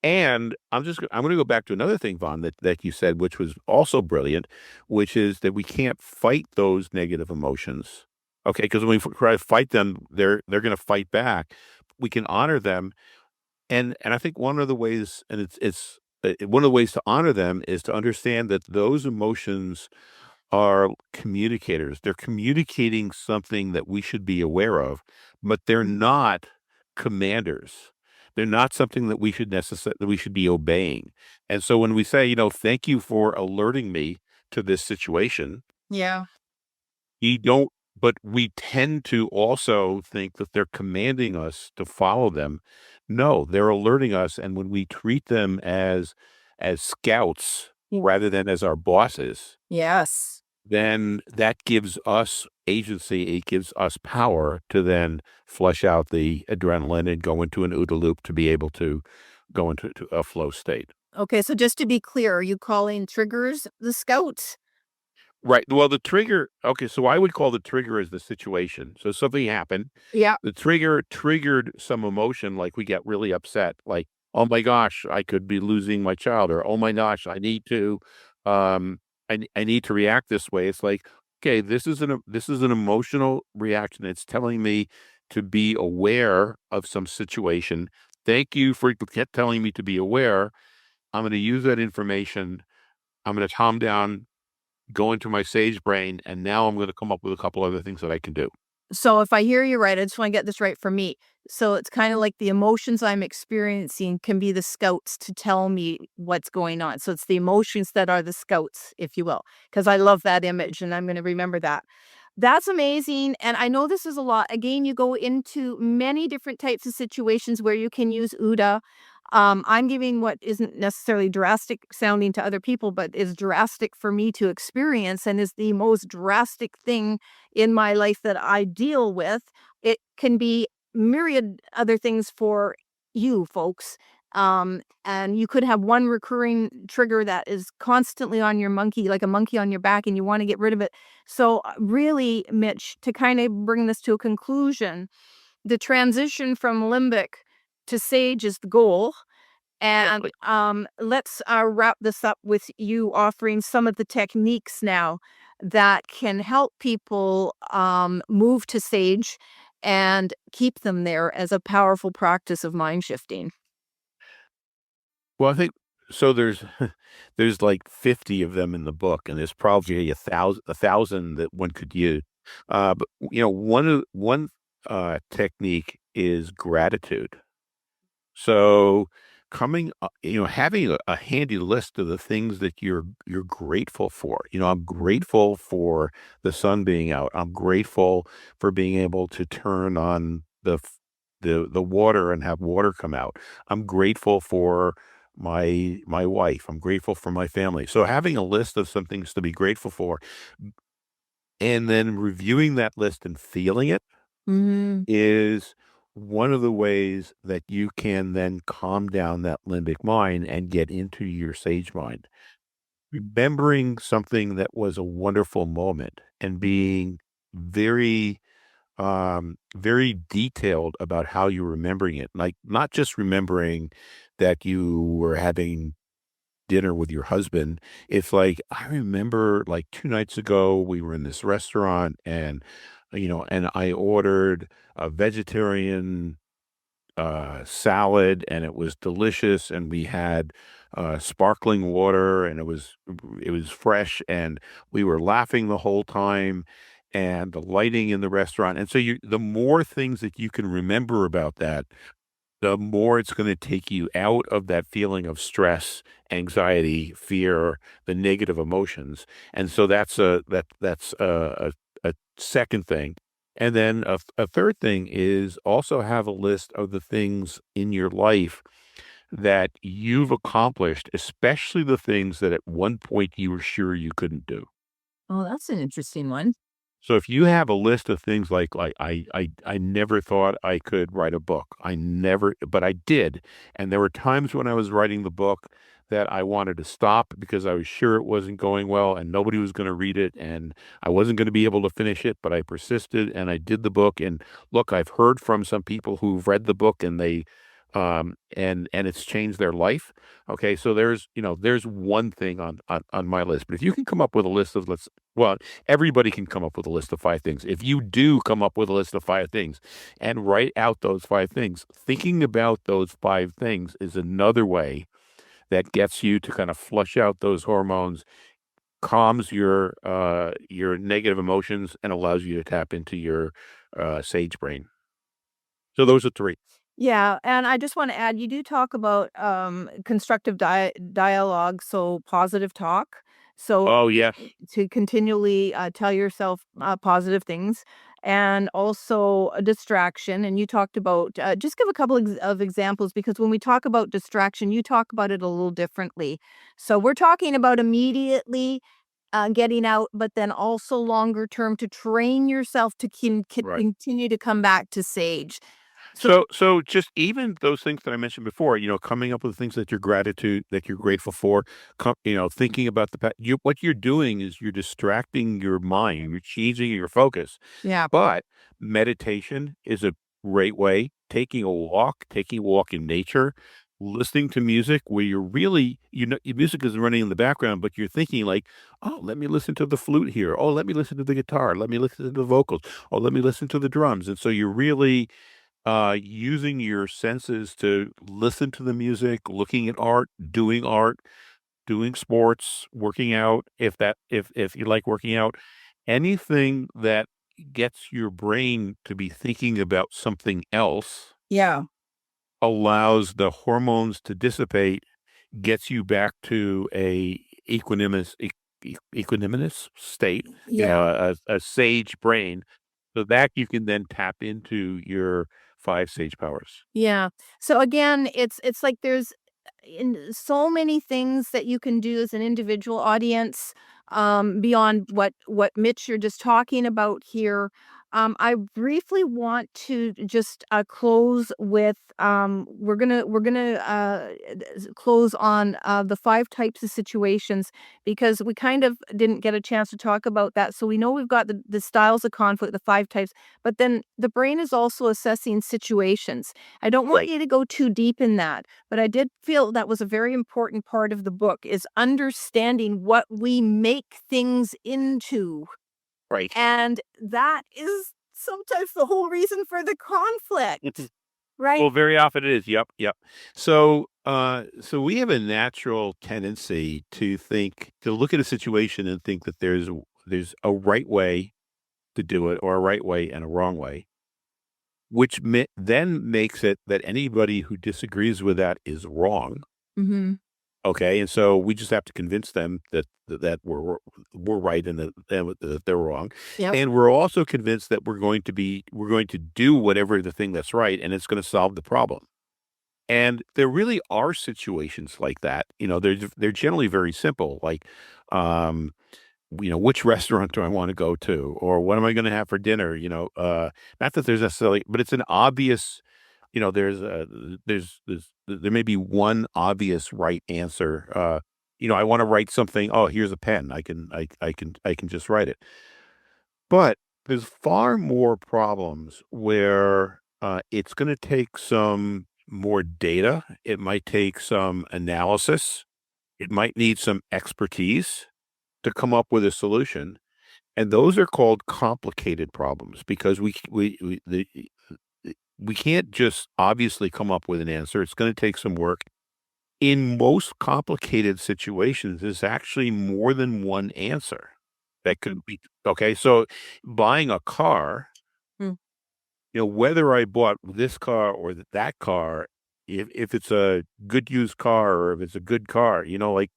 And I'm going to go back to another thing, Vaughn, that you said, which was also brilliant, which is that we can't fight those negative emotions. Okay, because when we try to fight them, they're going to fight back. We can honor them, and I think one of the ways, and it's one of the ways to honor them is to understand that those emotions are communicators. They're communicating something that we should be aware of, but they're not commanders. They're not something that we should that we should be obeying. And so when we say, thank you for alerting me to this situation, Yeah. you don't, but we tend to also think that they're commanding us to follow them. No, they're alerting us. And when we treat them as scouts rather than as our bosses, Yes. then that gives us agency. It gives us power to then flush out the adrenaline and go into an OODA loop to be able to go into a flow state. Okay, so just to be clear, are you calling triggers the scouts? Right. Well, the trigger, okay, so I would call the trigger as the situation. So something happened. Yeah. The trigger triggered some emotion, like we get really upset, like, oh my gosh, I could be losing my child, or oh my gosh, um, I need to react this way. It's like, okay, this is an emotional reaction. It's telling me to be aware of some situation. Thank you for telling me to be aware. I'm going to use that information. I'm going to calm down, go into my sage brain, and now I'm going to come up with a couple other things that I can do. So if I hear you right, I just want to get this right for me. So it's kind of like the emotions I'm experiencing can be the scouts to tell me what's going on. So it's the emotions that are the scouts, if you will, because I love that image and I'm going to remember that. That's amazing. And I know this is a lot. Again, you go into many different types of situations where you can use UDA. I'm giving what isn't necessarily drastic sounding to other people, but is drastic for me to experience and is the most drastic thing in my life that I deal with. It can be myriad other things for you folks. And you could have one recurring trigger that is constantly on your monkey, like a monkey on your back, and you want to get rid of it. So, really, Mitch, to kind of bring this to a conclusion, the transition from limbic to sage is the goal. And Exactly. let's wrap this up with you offering some of the techniques now that can help people move to sage and keep them there as a powerful practice of mind shifting. Well, I think so. There's like 50 of them in the book, and there's probably a thousand that one could use. But one technique is gratitude. So having a handy list of the things that you're grateful for. I'm grateful for the sun being out. I'm grateful for being able to turn on the water and have water come out. I'm grateful for my wife. I'm grateful for my family. So having a list of some things to be grateful for, and then reviewing that list and feeling it Mhm. is one of the ways that you can then calm down that limbic mind and get into your sage mind. Remembering something that was a wonderful moment and being very, very detailed about how you're remembering it. Like, not just remembering that you were having dinner with your husband. It's like, I remember like 2 nights ago, we were in this restaurant and I ordered a vegetarian salad and it was delicious. And we had sparkling water and it was fresh and we were laughing the whole time and the lighting in the restaurant. And so the more things that you can remember about that, the more it's gonna take you out of that feeling of stress, anxiety, fear, the negative emotions, and so that's a second thing. And then a third thing is also have a list of the things in your life that you've accomplished, especially the things that at one point you were sure you couldn't do. Oh, that's an interesting one. So if you have a list of things like I never thought I could write a book. I never, but I did. And there were times when I was writing the book that I wanted to stop because I was sure it wasn't going well and nobody was going to read it and I wasn't going to be able to finish it, but I persisted and I did the book. And look, I've heard from some people who've read the book and they and it's changed their life. Okay, so there's one thing on my list. But if you can come up with a list of well, everybody can come up with a list of 5 things. If you do come up with a list of 5 things and write out those 5 things, thinking about those 5 things is another way that gets you to kind of flush out those hormones, calms your negative emotions, and allows you to tap into your sage brain. So those are 3. Yeah, and I just wanna add, you do talk about, constructive dialogue, so positive talk. So, Oh, yes. to continually, tell yourself, positive things, and also a distraction, and you talked about just give a couple of examples because when we talk about distraction, you talk about it a little differently. So, we're talking about immediately, getting out, but then also longer term to train yourself to Right. continue to come back to sage. So So just even those things that I mentioned before, coming up with things that you're grateful for, thinking about the past. What you're doing is you're distracting your mind, you're changing your focus. yeah. But meditation is a great way. Taking a walk in nature, listening to music where you're really, your music is running in the background, but you're thinking like, oh, let me listen to the flute here. Oh, let me listen to the guitar. Let me listen to the vocals. Oh, let me listen to the drums. And so you're really using your senses to listen to the music, looking at art, doing sports, working out, if you like working out, anything that gets your brain to be thinking about something else Yeah. allows the hormones to dissipate, gets you back to a equanimous state, Yeah. a sage brain, so that you can then tap into your 5 sage powers. Yeah. So again, it's like there's in so many things that you can do as an individual audience, beyond what Mitch you're just talking about here. I briefly want to just close with close on the 5 types of situations because we kind of didn't get a chance to talk about that. So we know we've got the styles of conflict, the 5 types, but then the brain is also assessing situations. I don't want you to go too deep in that, but I did feel that was a very important part of the book is understanding what we make things into. Right. And that is sometimes the whole reason for the conflict, right? Well, very often it is. Yep, yep. So we have a natural tendency to look at a situation and think that there's a right way to do it or a right way and a wrong way, which then makes it that anybody who disagrees with that is wrong. Mhm. Okay, and so we just have to convince them that we're right and that they're wrong, Yep. and we're also convinced that we're going to do whatever the thing that's right, and it's going to solve the problem. And there really are situations like that. They're generally very simple, like, um, which restaurant do I want to go to, or what am I going to have for dinner? Not that there's necessarily, but it's an obvious. There may be one obvious right answer. I want to write something. Oh, here's a pen. I can just write it. But there's far more problems where it's going to take some more data. It might take some analysis. It might need some expertise to come up with a solution. And those are called complicated problems because we can't just obviously come up with an answer. It's going to take some work. In most complicated situations, there's actually more than one answer that could be okay. So buying a car, Mm. whether I bought this car or that car, if it's a good used car or if it's a good car, like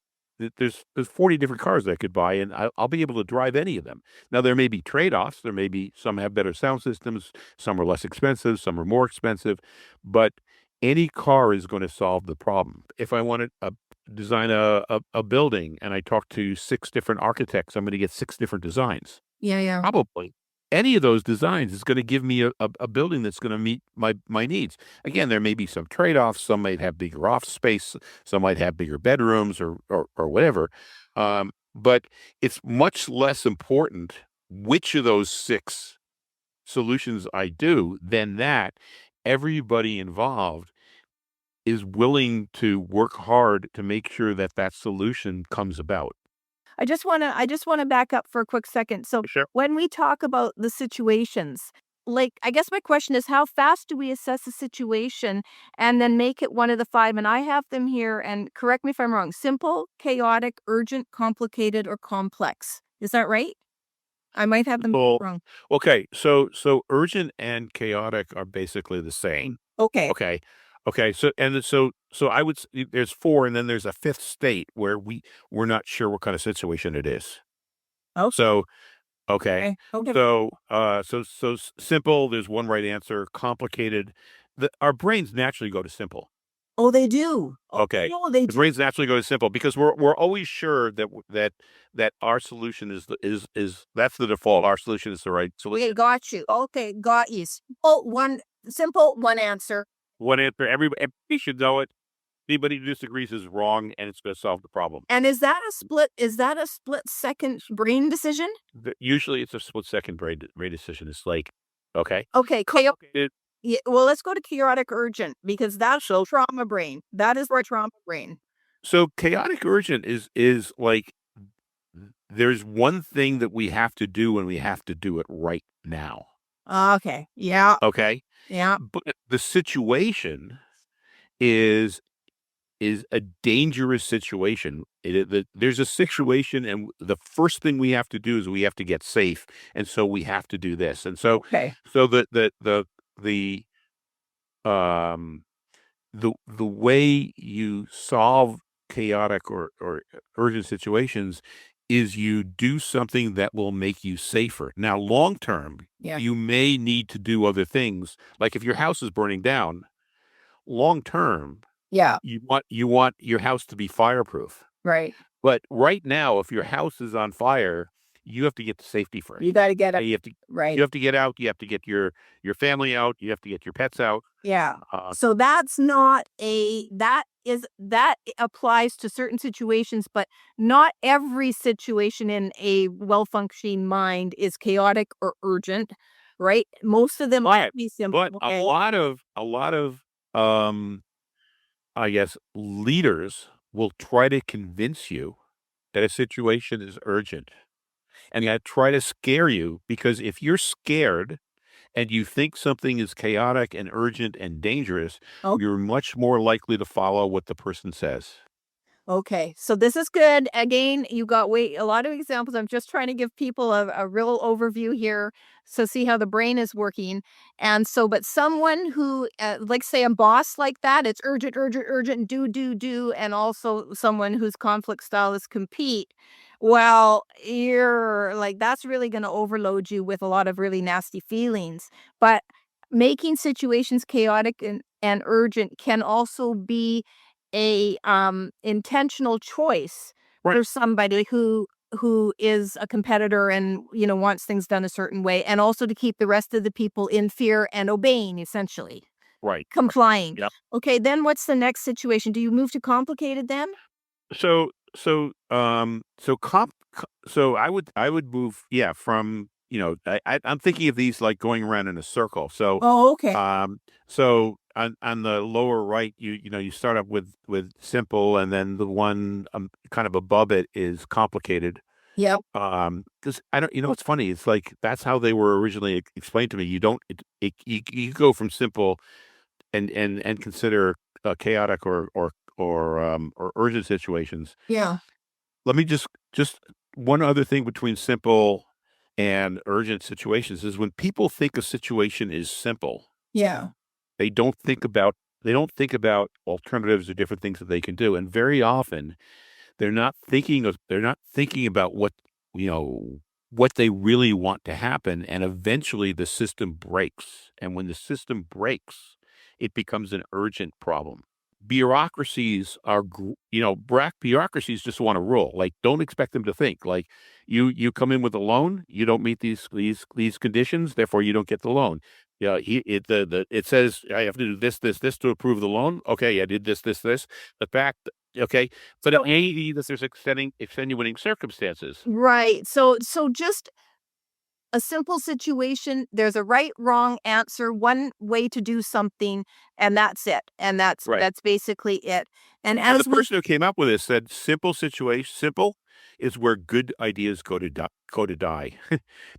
there's 40 different cars I could buy, and I'll be able to drive any of them. Now there may be trade-offs. There may be some have better sound systems, some are less expensive, some are more expensive, but any car is going to solve the problem. If I want to design a building and I talk to 6 different architects, I'm going to get 6 different designs. Yeah. Probably any of those designs is going to give me a building that's going to meet my needs. Again, there may be some trade-offs. Some might have bigger office space, some might have bigger bedrooms or whatever. But it's much less important which of those 6 solutions I do than that everybody involved is willing to work hard to make sure that that solution comes about. I just want to back up for a quick second. So Sure. when we talk about the situations, like I guess my question is how fast do we assess a situation and then make it one of the 5? And I have them here, and correct me if I'm wrong. Simple, chaotic, urgent, complicated, or complex. Is that right? I might have them Well, wrong. okay, so urgent and chaotic are basically the same. Okay. Okay. Okay, so I would there's 4, and then there's a 5th state where we're not sure what kind of situation it is. Oh, So, okay. okay. So simple, there's one right answer. Complicated, our brains naturally go to simple. Oh, they do. Okay. Oh, they The do. brains naturally go to simple because we're always sure that our solution is that's the default. Our solution is the right solution. Okay, got you. Okay, got you. Oh, one simple, one answer. One answer. Everybody should know it. Anybody who disagrees is wrong, and it's going to solve the problem. And is that a split? Is that a split second brain decision? Usually, it's a split-second brain decision. It's like, okay, Okay, complicated. yeah, well, let's go to chaotic urgent because that's trauma brain. That is our trauma brain. So chaotic urgent is like there's one thing that we have to do, and we have to do it right now. Okay. Yeah. Okay, Yeah. but the situation is a dangerous situation. There's a situation, and the first thing we have to do is we have to get safe, and so we have to do this, and so Okay. so the um the way you solve chaotic or urgent situations is you do something that will make you safer. Now, long term, Yeah. you may need to do other things. Like if your house is burning down, long term, Yeah. you want your house to be fireproof. Right. But right now, if your house is on fire, you have to get to safety first. You got to get Okay, it You have to right. you have to get out. You have to get your family out. You have to get your pets out. Yeah. Uh, So that's not that applies to certain situations, but not every situation in a well-functioning mind is chaotic or urgent, right? Most of them but might be simple. but a lot of I guess leaders will try to convince you that a situation is urgent, and I try to scare you because if you're scared and you think something is chaotic and urgent and dangerous, Oh, you're much more likely to follow what the person says. okay. So this is good. Again, you got a lot of examples. I'm just trying to give people a real overview here. So see how the brain is working. And so, but someone who, like say a boss like that, it's urgent, urgent, urgent, do. And also someone whose conflict style is compete. Well, you're like, that's really going to overload you with a lot of really nasty feelings. But making situations chaotic and urgent can also be a intentional choice Right. for somebody who is a competitor and wants things done a certain way, and also to keep the rest of the people in fear and obeying, essentially Right. complying. Yep. Okay, then what's the next situation? Do you move to complicated then? So I would move, yeah, from, I'm thinking of these like going around in a circle. So Oh, okay. so on the lower right, you start up with simple, and then the one kind of above it is complicated. Yep. Because I don't, it's funny. It's like that's how they were originally explained to me. You don't, you go from simple and consider chaotic or urgent situations. Yeah. Let me just one other thing between simple and urgent situations is when people think a situation is simple, Yeah. they don't think about alternatives or different things that they can do. And very often they're not thinking about what, what they really want to happen. And eventually the system breaks. And when the system breaks, it becomes an urgent problem. Bureaucracies are, bureaucracies just want to rule. Like, don't expect them to think. Like, you come in with a loan, you don't meet these conditions, therefore you don't get the loan. Yeah, it says I have to do this to approve the loan. Okay, I did this. The fact, okay, but it may be that there's extenuating circumstances. Right. So just a simple situation, there's a right, wrong answer, one way to do something, and that's it. And Right. that's basically it. And And as the we person who came up with this said, simple is where good ideas go to die,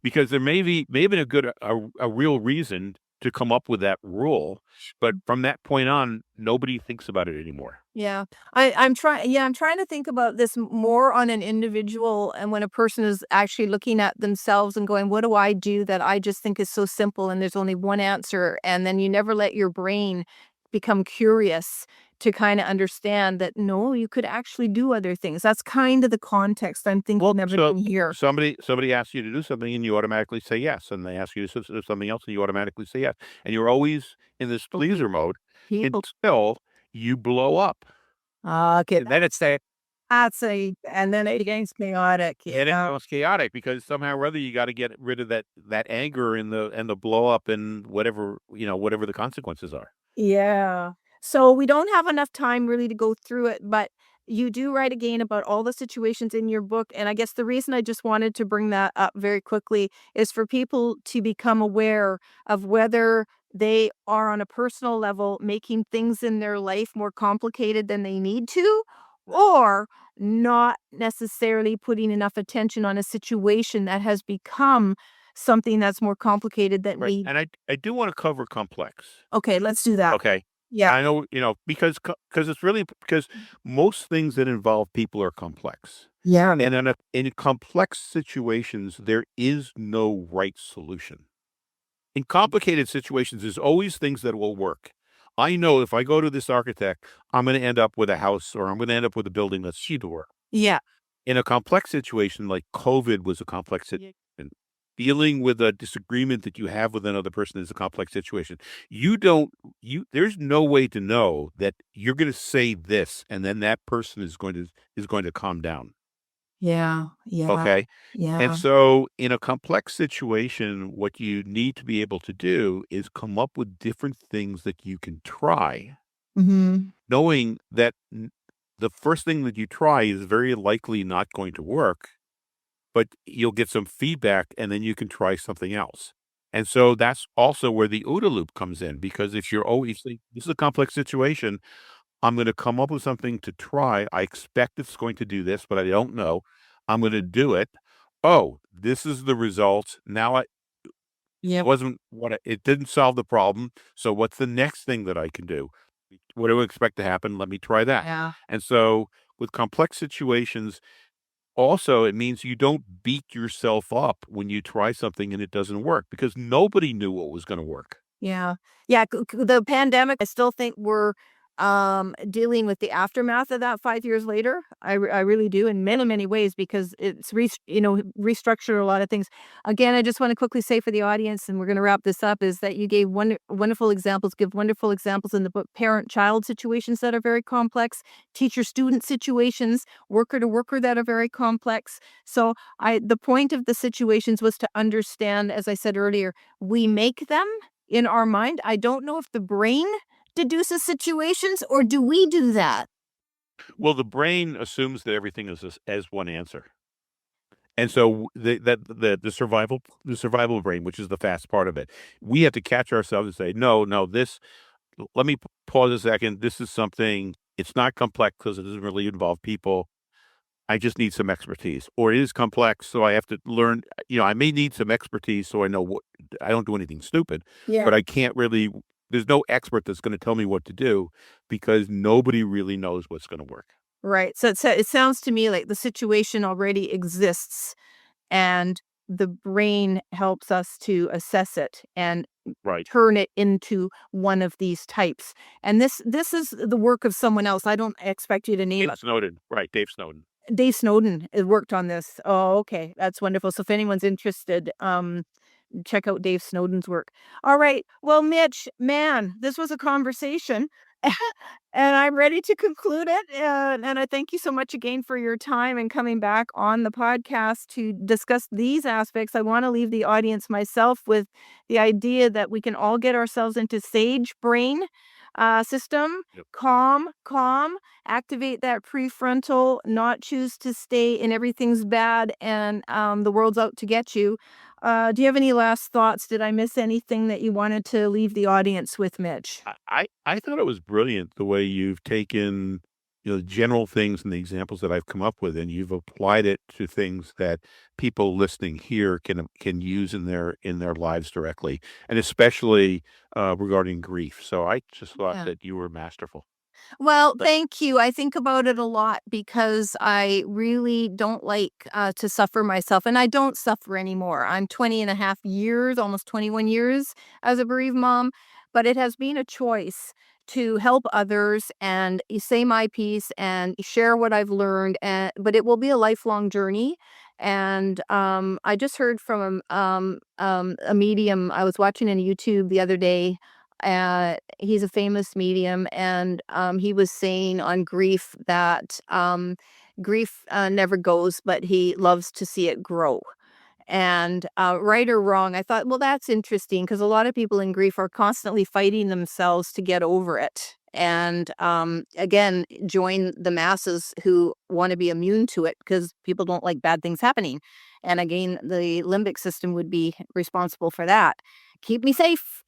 because there may have been a real reason to come up with that rule, but from that point on, nobody thinks about it anymore. Yeah. I'm trying to think about this more on an individual, and when a person is actually looking at themselves and going, what do I do that I just think is so simple and there's only one answer? And then you never let your brain become curious to kind of understand that no, you could actually do other things. That's kind of the context I'm thinking Well, of so everything here. somebody asks you to do something and you automatically say yes, and they ask you to do something else and you automatically say yes, and you're always in this pleaser mode People until you blow up. okay, And then it's and then it gets chaotic. and it Yeah. becomes chaotic because somehow or other you got to get rid of that anger and the blow up and whatever the consequences are. Yeah. So we don't have enough time really to go through it, but you do write again about all the situations in your book. And I guess the reason I just wanted to bring that up very quickly is for people to become aware of whether they are on a personal level making things in their life more complicated than they need to, or not necessarily putting enough attention on a situation that has become something that's more complicated than Right. we. And I do want to cover complex. Okay, let's do that. Okay. Yeah. I know, because it's really because most things that involve people are complex. Yeah. And in complex situations, there is no right solution. In complicated situations, there's always things that will work. I know if I go to this architect, I'm going to end up with a house or I'm going to end up with a building that's cheaper. Yeah. In a complex situation, like COVID was a complex situation, dealing with a disagreement that you have with another person is a complex situation. There's no way to know that you're going to say this and then that person is going to calm down. Yeah. Yeah. Okay. And Yeah. so in a complex situation, what you need to be able to do is come up with different things that you can try, Mhm. knowing that the first thing that you try is very likely not going to work, but you'll get some feedback and then you can try something else. And so that's also where the OODA loop comes in, because if you're always saying, this is a complex situation, I'm going to come up with something to try. I expect it's going to do this, but I don't know. I'm going to do it. Oh, this is the result. Now Yep. it didn't solve the problem. So what's the next thing that I can do? What do I expect to happen? Let me try that. Yeah. And so with complex situations, also, it means you don't beat yourself up when you try something and it doesn't work, because nobody knew what was going to work. Yeah. Yeah, the pandemic, I still think we're, dealing with the aftermath of that 5 years later. I really do in many, many ways because it's restructured a lot of things. Again, I just wanna quickly say for the audience, and we're gonna wrap this up, is that you gave wonderful examples, give wonderful examples in the book, parent-child situations that are very complex, teacher-student situations, worker-to-worker that are very complex. So, the point of the situations was to understand, as I said earlier, we make them in our mind. I don't know if the brain deduces situations, or do we do that? Well, the brain assumes that everything is as one answer. And so the survival brain, which is the fast part of it, we have to catch ourselves and say, no, no, let me pause a second. This is something, it's not complex because it doesn't really involve people. I just need some expertise, or it is complex. So I have to learn, I may need some expertise so I know I don't do anything stupid, Yeah. but I can't really, there's no expert that's going to tell me what to do because nobody really knows what's going to work. Right. So it sounds to me like the situation already exists, and the brain helps us to assess it and Right. turn it into one of these types. And this is the work of someone else. I don't expect you to name Dave it. Snowden. Right. Dave Snowden. Dave Snowden worked on this. Oh, okay. That's wonderful. So if anyone's interested, check out Dave Snowden's work. All right. Well, Mitch, man, this was a conversation. And I'm ready to conclude it. And I thank you so much again for your time and coming back on the podcast to discuss these aspects. I want to leave the audience, myself, with the idea that we can all get ourselves into sage brain system, Yep. calm, activate that prefrontal, not choose to stay in everything's bad and the world's out to get you. Do you have any last thoughts? Did I miss anything that you wanted to leave the audience with, Mitch? I thought it was brilliant the way you've taken, general things and the examples that I've come up with, and you've applied it to things that people listening here can use in their lives directly, and especially regarding grief. So I just thought Yeah. that you were masterful. Well, But thank you. I think about it a lot because I really don't like to suffer myself, and I don't suffer anymore. I'm 20 and a half years, almost 21 years as a bereaved mom, but it has been a choice to help others and say my piece and share what I've learned. But it will be a lifelong journey. And I just heard from a medium. I was watching on YouTube the other day. He's a famous medium, and he was saying on grief that grief never goes, but he loves to see it grow. And right or wrong, I thought, well, that's interesting because a lot of people in grief are constantly fighting themselves to get over it. And again, join the masses who want to be immune to it because people don't like bad things happening. And again, the limbic system would be responsible for that. Keep me safe,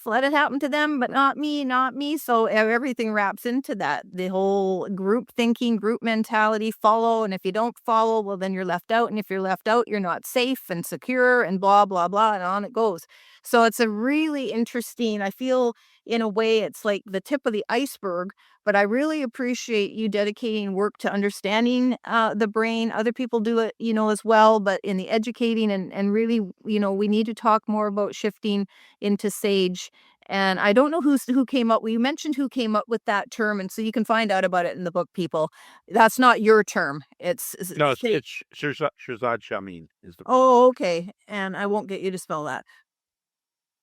let it happen to them, but not me, not me. So everything wraps into that. The whole group thinking, group mentality, follow. And if you don't follow, well, then you're left out. And if you're left out, you're not safe and secure and blah, blah, blah. And on it goes. So it's a really interesting, I feel in a way, it's like the tip of the iceberg, but I really appreciate you dedicating work to understanding the brain. Other people do it, as well, but in the educating and really, we need to talk more about shifting into sage. And I don't know who came up. You mentioned who came up with that term, and so you can find out about it in the book, people. That's not your term. It's no, sage. it's Shirzad Shamin is the. Oh, okay. And I won't get you to spell that.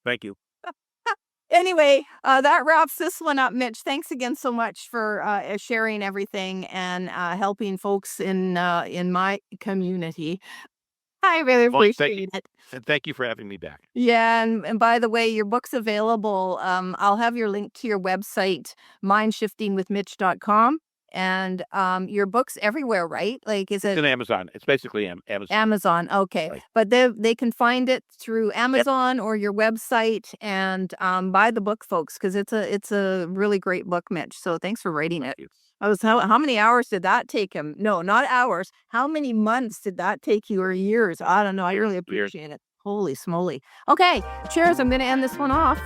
Thank you. Anyway, that wraps this one up, Mitch. Thanks again so much for sharing everything and helping folks in my community. I really Well, appreciate it. and thank you for having me back. Yeah, and by the way, your book's available. I'll have your link to your website, mindshiftingwithmitch.com. And your book's everywhere, right? Like, is It's it in Amazon. It's basically Amazon. Amazon? Okay, Right. but they can find it through Amazon or your website and buy the book, folks, because it's a really great book, Mitch. So thanks for writing it. You. How many hours did that take him? No, not hours. How many months did that take you or years? I don't know. I really Weird. appreciate it. Holy smoly. Okay, cheers. I'm going to end this one off.